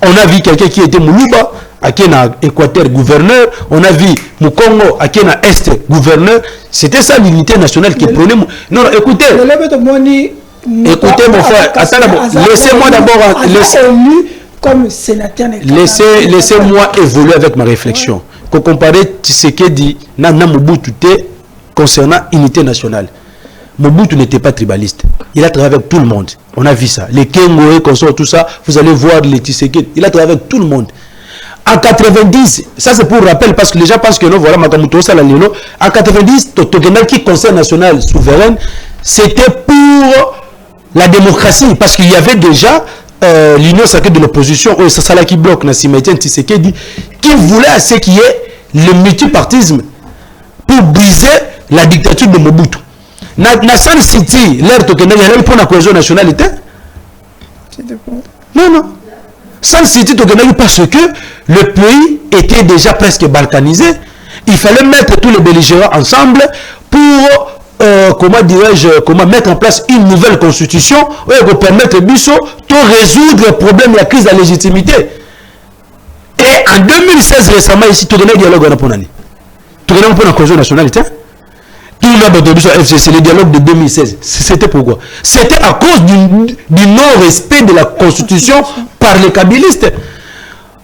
On a vu quelqu'un qui était Moulouba, à qui a Équateur gouverneur, on a vu Moukongo, à qui a Est gouverneur. C'était ça l'unité nationale qui prenait. Non, écoutez. Écoutez mon frère, laissez-moi d'abord. Laissez-moi évoluer avec ma réflexion. Qu'on comparer Tshisekedi na Mobutu concernant l'unité nationale. Mobutu n'était pas tribaliste. Il a travaillé avec tout le monde. On a vu ça. Les Kengoé, consorts, tout ça, vous allez voir les Tshisekedi. Il a travaillé avec tout le monde. En 90, ça c'est pour rappel parce que les gens pensent que non, voilà, Makamuto Salalino. En 90, Totogenal qui conseil national souverain, c'était pour la démocratie parce qu'il y avait déjà l'union sacrée de l'opposition, c'est ça là qui bloque Nassimetien Tshisekedi, qui voulait à ce qu'il y ait le multipartisme pour briser la dictature de Mobutu. Nassan City, l'air Tokena, il y a pour la cohésion nationale. Non. San City Tokena, parce que le pays était déjà presque balkanisé. Il fallait mettre tous les belligérants ensemble pour comment mettre en place une nouvelle constitution pour permettre Bissot de résoudre le problème de la crise de la légitimité. Et en 2016 récemment ici, tout le dialogue on a pour l'année. Tout le monde pour la cohésion nationale. Tout le monde FCC, le dialogue de 2016. C'était pourquoi? C'était à cause du non-respect de la constitution par les kabylistes.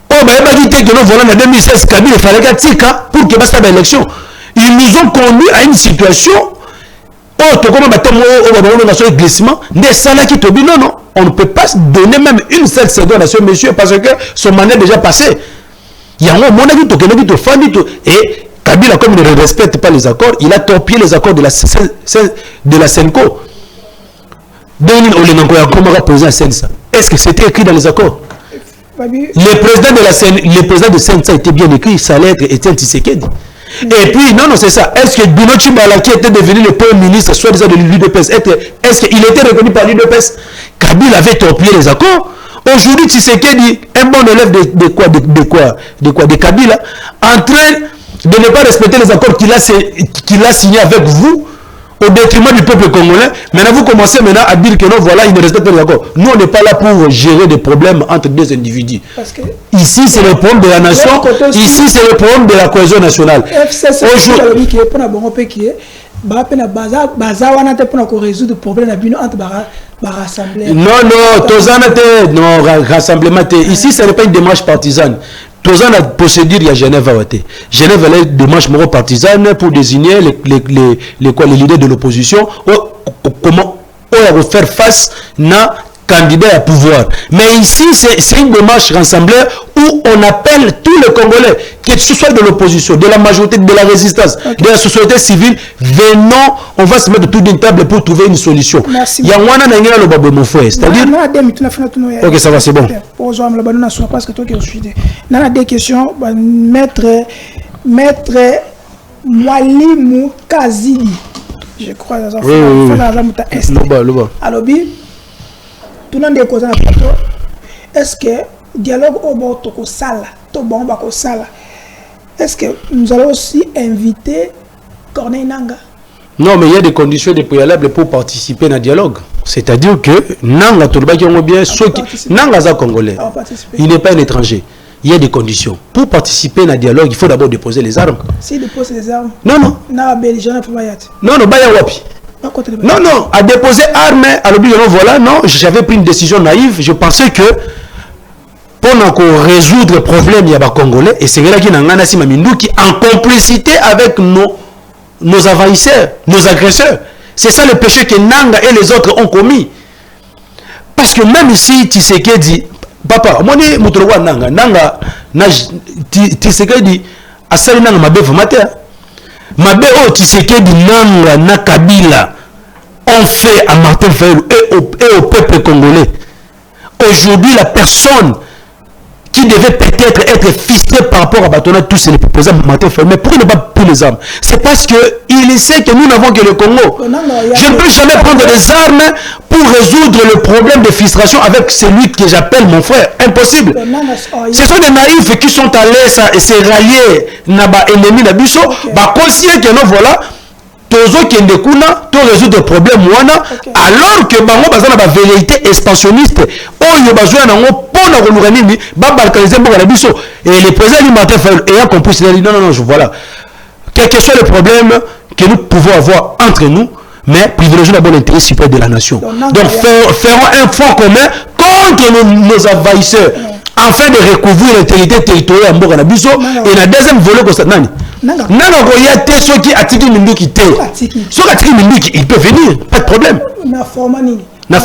Oh, bah, il m'a dit que nous voilà en 2016, Kabyle, il fallait qu'il y ait pour que ça l'élection. Ils nous ont conduit à une situation Oh, tu comment on a glissement. Non, on ne peut pas donner même une seule seconde à ce monsieur parce que son mandat est déjà passé. Il y a un moment où et Kabila, comme il ne respecte pas les accords, il a torpillé les accords de la Senco. Est-ce que c'était écrit dans les accords? Le président de Sensa était bien écrit, sa lettre était Tshisekedi. Et puis, non, c'est ça. Est-ce que Bruno Tchimbala, qui était devenu le premier ministre, soit-disant de l'UDPS, est-ce qu'il était reconnu par l'UDPS? Kabila avait torpillé les accords. Aujourd'hui, Tshisekedi, un bon élève de Kabila, en train de ne pas respecter les accords qu'il a signés avec vous, au détriment du peuple congolais. Maintenant, vous commencez à dire que non, voilà, il ne respecte pas les accords. Nous, on n'est pas là pour gérer des problèmes entre deux individus. Ici, c'est le problème de la nation. Ici, c'est le problème de la cohésion nationale. Non, rassemblement. Ici, ce n'est pas une démarche partisane. Tous la procédure, il y a Genève à Ouate. Genève, elle est une démarche partisane pour désigner les leaders de l'opposition. Comment on va faire face à candidat à pouvoir. Mais ici, c'est une démarche rassemblée où on appelle tous les Congolais, que ce soit de l'opposition, de la majorité, de la résistance, de la société civile, venons, on va se mettre autour d'une table pour trouver une solution. Merci. Il y a un c'est-à-dire... Ok, ça va, c'est bon. Des questions, maître Mwalimu Kazili, je crois, dans est-ce que dialogue au bord de Sala, est-ce que nous allons aussi inviter Corneille Nanga? Non, mais il y a des conditions préalables pour participer à un dialogue. C'est-à-dire que Nanga, Nanga est congolais. Il n'est pas un étranger. Il y a des conditions. Pour participer à un dialogue, il faut d'abord déposer les armes. S'il dépose les armes? Non. Non, Bayawapi. Non, à déposer armes, à l'objet, voilà, non, j'avais pris une décision naïve. Je pensais que pour résoudre le problème, il y a des Congolais, et c'est là qu'il y a un qui en complicité avec nos envahisseurs, nos agresseurs. C'est ça le péché que Nanga et les autres ont commis. Parce que même ici, Tshisekedi, papa, moi, je suis Nanga, Tshisekedi, à ça, Nanga m'a bien fait. Mabe o Tshisekedi Nanga na Kabila ont fait à Martin Fayulu et au peuple congolais. Aujourd'hui, la personne qui devait peut-être être ficelée par rapport à Batona, tous ces président Martin Fayulu, mais pourquoi ne pas prendre les armes? C'est parce qu'il sait que nous n'avons que le Congo. Je ne peux jamais prendre des armes pour résoudre le problème de frustration avec celui que j'appelle mon frère. Impossible. Ce sont des naïfs qui sont allés se rallier à l'ennemi de Bisso. Conscient que non, voilà, tozo qui est kuna, to résoudre le problème alors que bango bazana ba vérité expansionniste. Oyo bazwa na ngo pona ko lukanini ba balkaniser mboka na Bisso. Et le président Martin Fayulu ayant compris, il a dit non, voilà. Quel que soit le problème que nous pouvons avoir entre nous, mais privilégions d'abord l'intérêt suprême de la nation. Donc ferons un front commun contre nos envahisseurs, afin de recouvrir l'intégrité territoriale à Mboka na Bisso. Et la deuxième volet que ça nani. Nanga koyate ceux qui attirent Minduki té. Ceux qui attirent Minduki, il peut venir, pas de problème. Na formani. Non,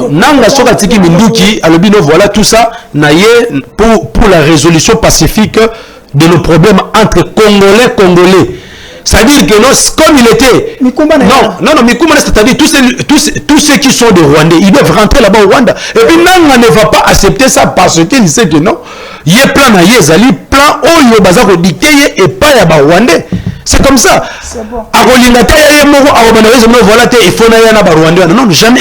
Nanga ceux qui attirent Minduki, alobino voilà tout ça, naye pour la résolution pacifique de nos problèmes entre Congolais. C'est-à-dire que non, comme il était... Non, Mikumana, c'est-à-dire tous ceux qui sont des Rwandais, ils doivent rentrer là-bas au Rwanda. Et puis Nanga ne va pas accepter ça parce qu'il sait que non. Il y a plan à Yezali, plan où il y a besoin de dicter et pas il y a Rwandais. C'est comme ça. C'est bon. Non, jamais.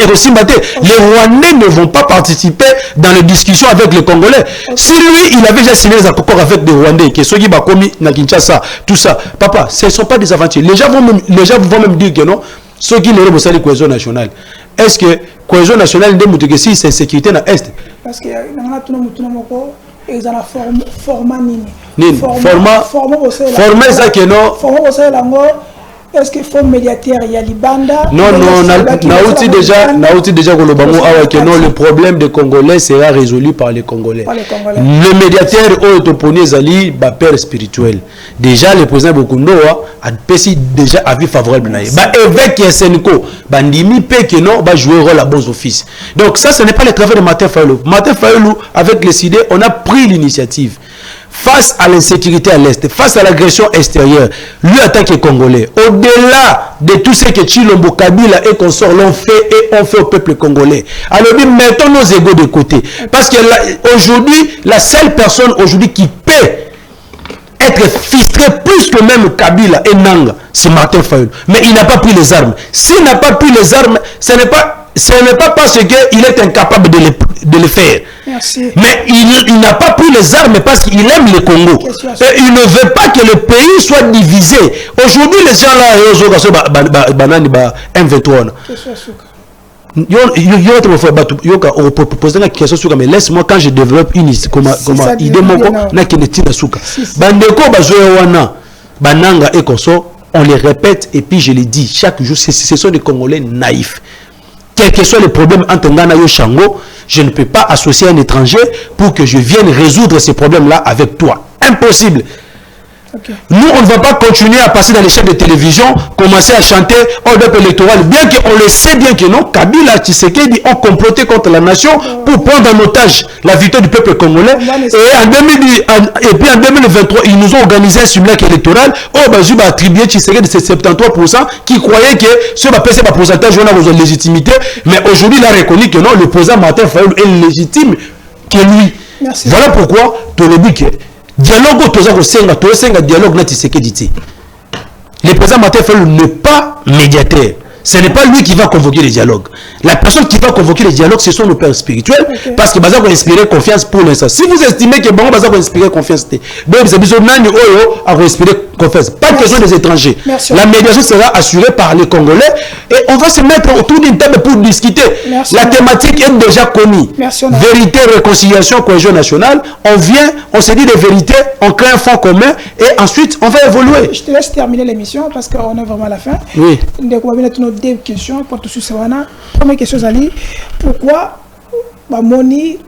Les Rwandais ne vont pas participer dans les discussions avec les Congolais. Si lui, il avait déjà signé des accords avec des Rwandais, que ceux qui ont commis na Kinshasa, tout ça, papa, ce ne sont pas des aventures. Les gens vont même dire que non, ceux qui n'ont pas de cohésion nationale. Est-ce que cohésion nationale de si c'est sécurité dans l'Est? Parce que ils ont la format format ça que non. est-ce qu'il faut médiateur il y a Libanda? Non, Naouti déjà que non, le problème des Congolais sera résolu par les Congolais. Le médiateur autoponé Zali, père spirituel. Déjà, le président Bokundo a déjà avis favorable. Évêque Senko, Bandimi Peke non, va jouer rôle à bons offices. Donc ça, ce n'est pas le travail de Martin Fayulu. Martin Fayulu, avec les idées, on a pris l'initiative. Face à l'insécurité à l'Est, face à l'agression extérieure, lui en tant que Congolais, au-delà de tout ce que Chilombo, Kabila et consorts l'ont fait et ont fait au peuple congolais. Alors, mettons nos égos de côté. Parce que aujourd'hui, la seule personne aujourd'hui qui peut être fistrée plus que même Kabila et Nanga, c'est Martin Fayulu. Mais il n'a pas pris les armes. S'il n'a pas pris les armes, ce n'est pas parce qu'il est incapable de le faire. Merci. Mais il n'a pas pris les armes parce qu'il aime le Congo. Et il ne veut pas que le pays soit divisé. Aujourd'hui, les gens là, M23. Poser une question sur mais laisse-moi quand je développe une idée Bananga et Koso, on les répète et puis je les dis chaque jour, ce sont des Congolais naïfs. Quel que soit le problème entre Ngana et Shango, je ne peux pas associer un étranger pour que je vienne résoudre ces problèmes-là avec toi. Impossible. Okay. Nous, on ne va pas continuer à passer dans les chaînes de télévision, commencer à chanter ordre électoral, bien qu'on le sait bien que non, Kabila, Tshisekedi ont comploté contre la nation pour prendre en otage la victoire du peuple congolais. Et puis en 2023, ils nous ont organisé un simulacre électoral. Bazu va attribuer Tshisekedi de ces 73% qui croyaient que ce va passer par pourcentage de légitimité. Mais aujourd'hui, il a reconnu que non, le président Martin Fayulu est légitime que lui. Merci. Voilà pourquoi tout le but dialogue dialogue na Tshisekedi. Le président Martin Fayulu n'est pas médiateur. Ce n'est pas lui qui va convoquer les dialogues. La personne qui va convoquer les dialogues, ce sont nos pères spirituels, parce que Baza va inspirer confiance pour l'instant. Si vous estimez que bon, Baza va inspirer confiance, vous avez besoin de inspirer confiance. Pas question des étrangers. Merci. La médiation sera assurée par les Congolais et on va se mettre autour d'une table pour discuter. Merci. La thématique est déjà connue. Merci. Vérité, réconciliation, cohésion nationale. On vient, on se dit des vérités, on crée un fonds commun et ensuite on va évoluer. Je te laisse terminer l'émission parce qu'on est vraiment à la fin. Oui. Deux questions pour tout ce première question, Zali, pourquoi Moni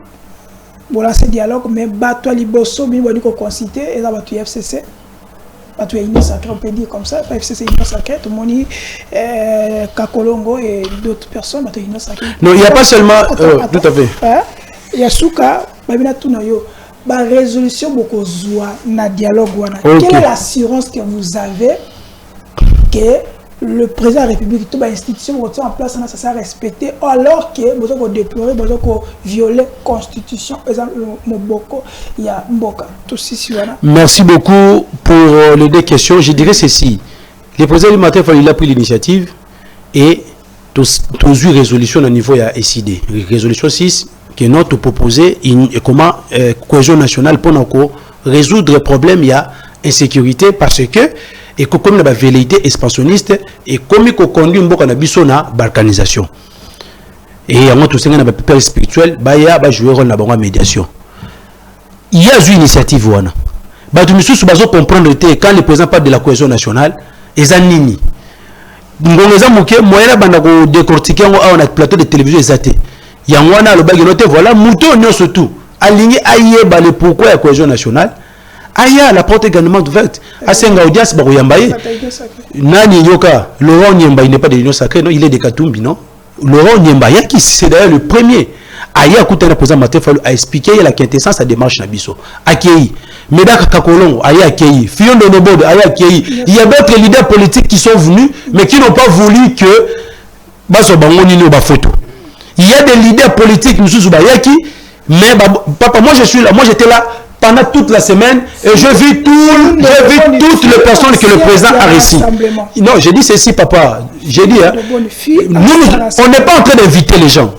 voilà ce dialogue mais bateau liboso mi boni ko concité et là bateau FCC bateau union sacrée on peut dire comme ça FCC union sacrée tout moni Kakolongo et d'autres personnes bateau union sacrée. Non, il n'y a pas seulement tout à fait. Il y a souka babina tunayo ba résolution beaucoup zoa na dialogue wana. Quelle est l'assurance que vous avez que le président de la République, toute l'institution qui est en place, ça s'est respecté, alors que vous avez déploré, vous avez violé la Constitution, par exemple, il y a Mboka. Merci beaucoup pour les deux questions. Je dirais ceci. Le président du matin, il a pris l'initiative et tous eu résolution au niveau de SID. Résolution 6, qui est notre proposé, comment cohésion nationale pour résoudre le problème, il y a insécurité parce que et comme la velléité expansionniste et comme il conduit une balkanisation. Et en tout cas, dans le peuple spirituel, il y a joué rôle dans la médiation. Il y a une initiative. Nous comprendre que quand le président parle de la cohésion nationale, ils ont nini. Nous avons décortiqué un plateau de télévision. Il y a un voilà, mouton surtout. Aligné à le pourquoi la cohésion nationale. Aya la porte également ouverte. Asenga audience ba Yambaye. Nani Yoka, Laurent Nyemba, il n'est pas de l'Union sacrée, non, il est de Katumbi, non. Laurent Nyemba, qui c'est d'ailleurs le premier. Aya Koutana président Martin Fayulu a expliqué la quintessence à démarche Nabiso. Akei, Médaka Kakolongo, Aya Akei, Fion de Nobod, Aya Akei. Il y a d'autres leaders politiques qui sont venus, mais qui n'ont pas voulu que Baso Bangoni ne ba photo. Il y a des leaders politiques, nous sommes Bayaki, mais papa, moi je suis là, moi j'étais là. Pendant toute la semaine, et je vis toutes les personnes que le président a reçues. Non, j'ai dit ceci, papa. J'ai dit, hein, on n'est pas en train d'inviter les gens.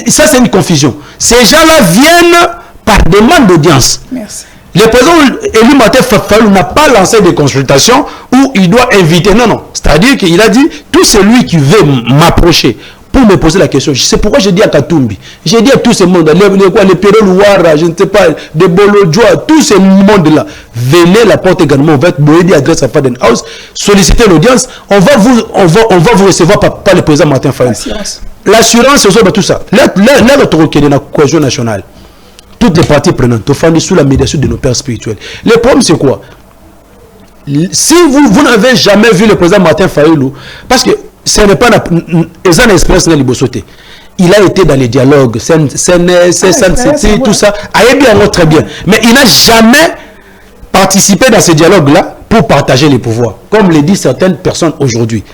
Ça, c'est une confusion. Ces gens-là viennent par demande d'audience. Le président élu Martin Fayulu n'a pas lancé des consultations où il doit inviter. Non, non. C'est-à-dire qu'il a dit, tout celui qui veut m'approcher pour me poser la question. C'est pourquoi j'ai dit à Katumbi, j'ai dit à tout ce monde, les Péro Louara, je ne sais pas, de Bolodjoa, tout ce monde-là, venez, la porte également ouverte, Boedi adresse à Faden House, sollicitez l'audience, on va vous recevoir par le président Martin Fayulu. L'assurance, c'est tout ça. Là, notre requête la cohésion nationale. Toutes les parties prenantes, offendent sous la médiation de nos pères spirituels. Le problème, c'est quoi? Si vous n'avez jamais vu le président Martin Fayulu, parce que ce n'est pas un express il a été dans les dialogues, tout ça, très bien. Mais il n'a jamais participé dans ces dialogues-là pour partager les pouvoirs, comme le disent certaines personnes aujourd'hui.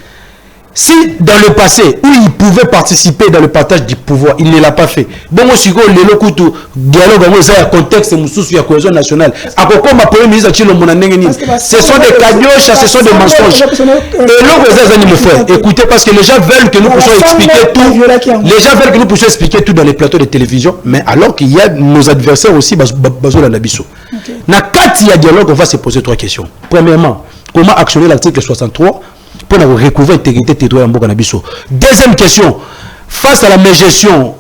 Si dans le passé, où il pouvait participer dans le partage du pouvoir, il ne l'a pas fait. Bon, aussi, le dialogue, c'est un contexte, c'est la cohésion nationale. Ce sont des cagnoches, ce sont des mensonges. Et là, écoutez, parce que les gens veulent que nous puissions expliquer tout. Les gens veulent que nous puissions expliquer tout dans les plateaux de télévision, mais alors qu'il y a nos adversaires aussi, Bazola Nabiso. Quand il y a dialogue, on va se poser 3 questions. Premièrement, comment actionner l'article 63 pour recouvrir l'intégrité territoriale en Bokanabiso. Deuxième question, face à la mégestion,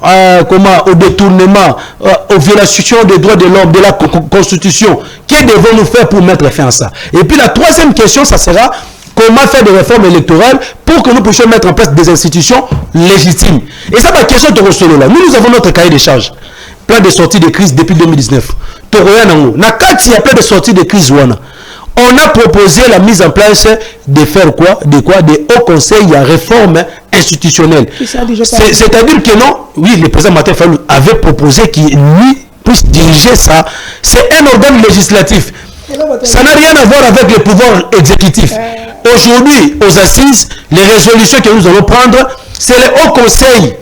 au détournement, aux violations des droits de l'homme, de la Constitution, que devons-nous faire pour mettre fin à ça? Et puis la troisième question, ça sera comment faire des réformes électorales pour que nous puissions mettre en place des institutions légitimes. Et ça, la question de Rossolo là. Nous avons notre cahier des charges. Plan de sortie de crise depuis 2019. Quand il y a plein de sorties de crise, on a proposé la mise en place de faire quoi? Des hauts conseils à réforme institutionnelle. C'est-à-dire que non, oui, le président Martin Fayulu avait proposé qu'il puisse diriger ça. C'est un organe législatif. Ça n'a rien à voir avec le pouvoir exécutif. Aujourd'hui, aux assises, les résolutions que nous allons prendre, c'est le Haut Conseil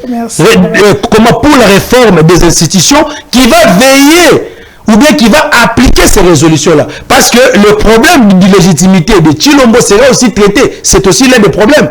pour la réforme des institutions qui va veiller ou bien qui va appliquer ces résolutions-là. Parce que le problème de légitimité de Tshilombo sera aussi traité. C'est aussi l'un des problèmes.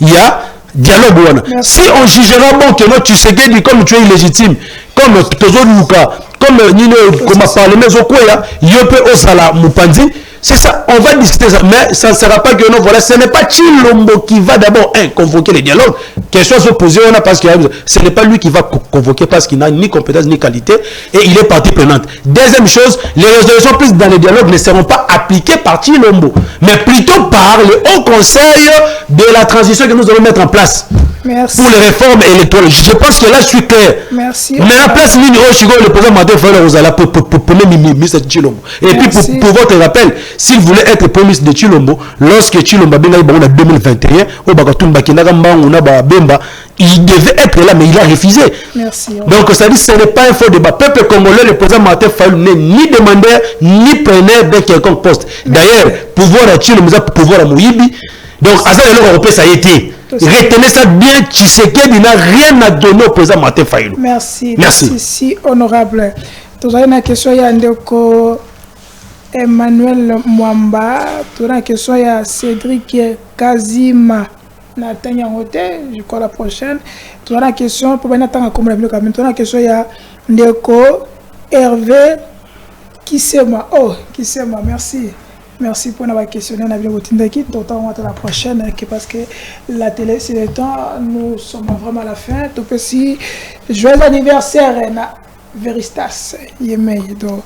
Il y a dialogue. Si on jugera bon que notre Tshisekedi, comme tu es illégitime, comme Tozo Luka, comme Nino, comme Parlement Zokoya, Yope Osala Mupanzi, c'est ça, on va discuter ça. Mais ça ne sera pas que non, voilà, ce n'est pas Tshilombo qui va d'abord convoquer les dialogues. Question se poser, parce que ce n'est pas lui qui va convoquer parce qu'il n'a ni compétence ni qualité et il est partie prenante. Deuxième chose, les résolutions prises dans les dialogues ne seront pas appliquées par Tshilombo, mais plutôt par le Haut Conseil de la transition que nous allons mettre en place. Merci. Pour les réformes électorales. Je pense que là, je suis clair. Merci. Mais la place ligne le président Martin Fayulu pour ministre de Tshilombo. Et puis pour votre rappel, s'il voulait être premier ministre de Tshilombo, lorsque Tshilombo a en 2021, il devait être là, mais il a refusé. Merci. Donc ça dit que ce n'est pas un faux débat. Peuple congolais, le président Martin Fayulu n'est ni demandeur, ni preneur de quelconque poste. D'ailleurs, pouvoir à Tshilombo, pouvoir à Moïbi. Donc, à ça, l'Europe, ça a été. Retenez ça bien, Tshisekedi n'a rien à donner au président Martin Fayulu. Merci. Si honorable. Tout à une question, il y a Emmanuel Mwamba. Tout à une question, il y a Cédric Kazima. Je crois la prochaine. Tout à une question, pour venir attendre comme la tout à une question, il y a Ndeko Hervé Kisema. Oh, Kisema, merci. Merci pour avoir questionné. On a bien retenu qui d'autant la prochaine parce que la télé c'est le temps. Nous sommes vraiment à la fin. Tout petit joyeux anniversaire na Veristas Yemei. Donc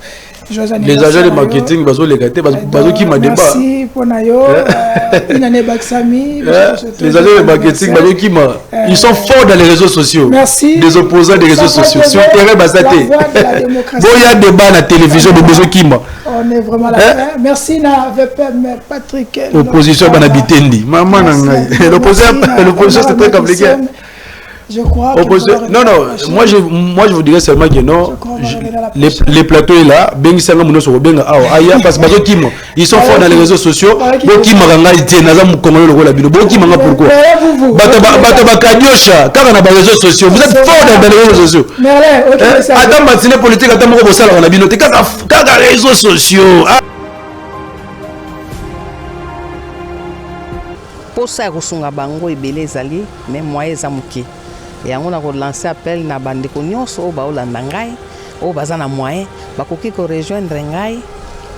joyeux anniversaire. Les agents de marketing bazo les gâter bazo qui m'a débat. Merci pour nayo. Une année Baksami. Les agents de marketing bazo qui m'a. Ils sont forts dans les réseaux sociaux. Merci. Des opposants des réseaux sociaux. Sur le terrain basaté. Bon il y a débat à la télévision de bazo qui m'a. On est vraiment là. Merci na VPM Patrick. Opposition Banabitendi. Maman l'opposition c'est très compliqué. Je crois. Non, moi je vous dirais seulement que non. Les plateaux est là. Parce que ils sont forts dans les réseaux sociaux. Pourquoi les réseaux sociaux. Vous êtes forts dans les réseaux sociaux. Attends, matinée politique, attends, on a les réseaux sociaux. Posa kosunga bango ebele ezali mais moyen eza moke yango na relancer appel na bandeko nyonso oyo baolanda ngai oyo baza na moyen bakoki korejoindre ngai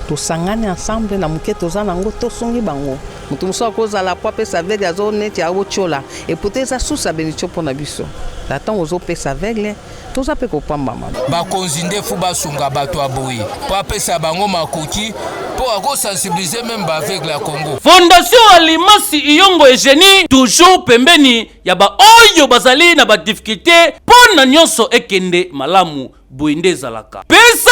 tosangani ensemble na moke toza nango tosungi bango moto mosusu akozala po apesa aveugle azo neti aotiola epote eza susa benitio mpo na biso na ntango ozopesa aveugle toza mpe kopambama bakonzi nde fu basunga bato ya boye po apesa bango makoki po akosensibilize meme baaveugle ya Congo. Fondation Alimasi Iyongo Eugenie toujours pembeni ya baoyo bazali na badifficulté mpo na nyonso ekende malamu boye nde ezalaka pesa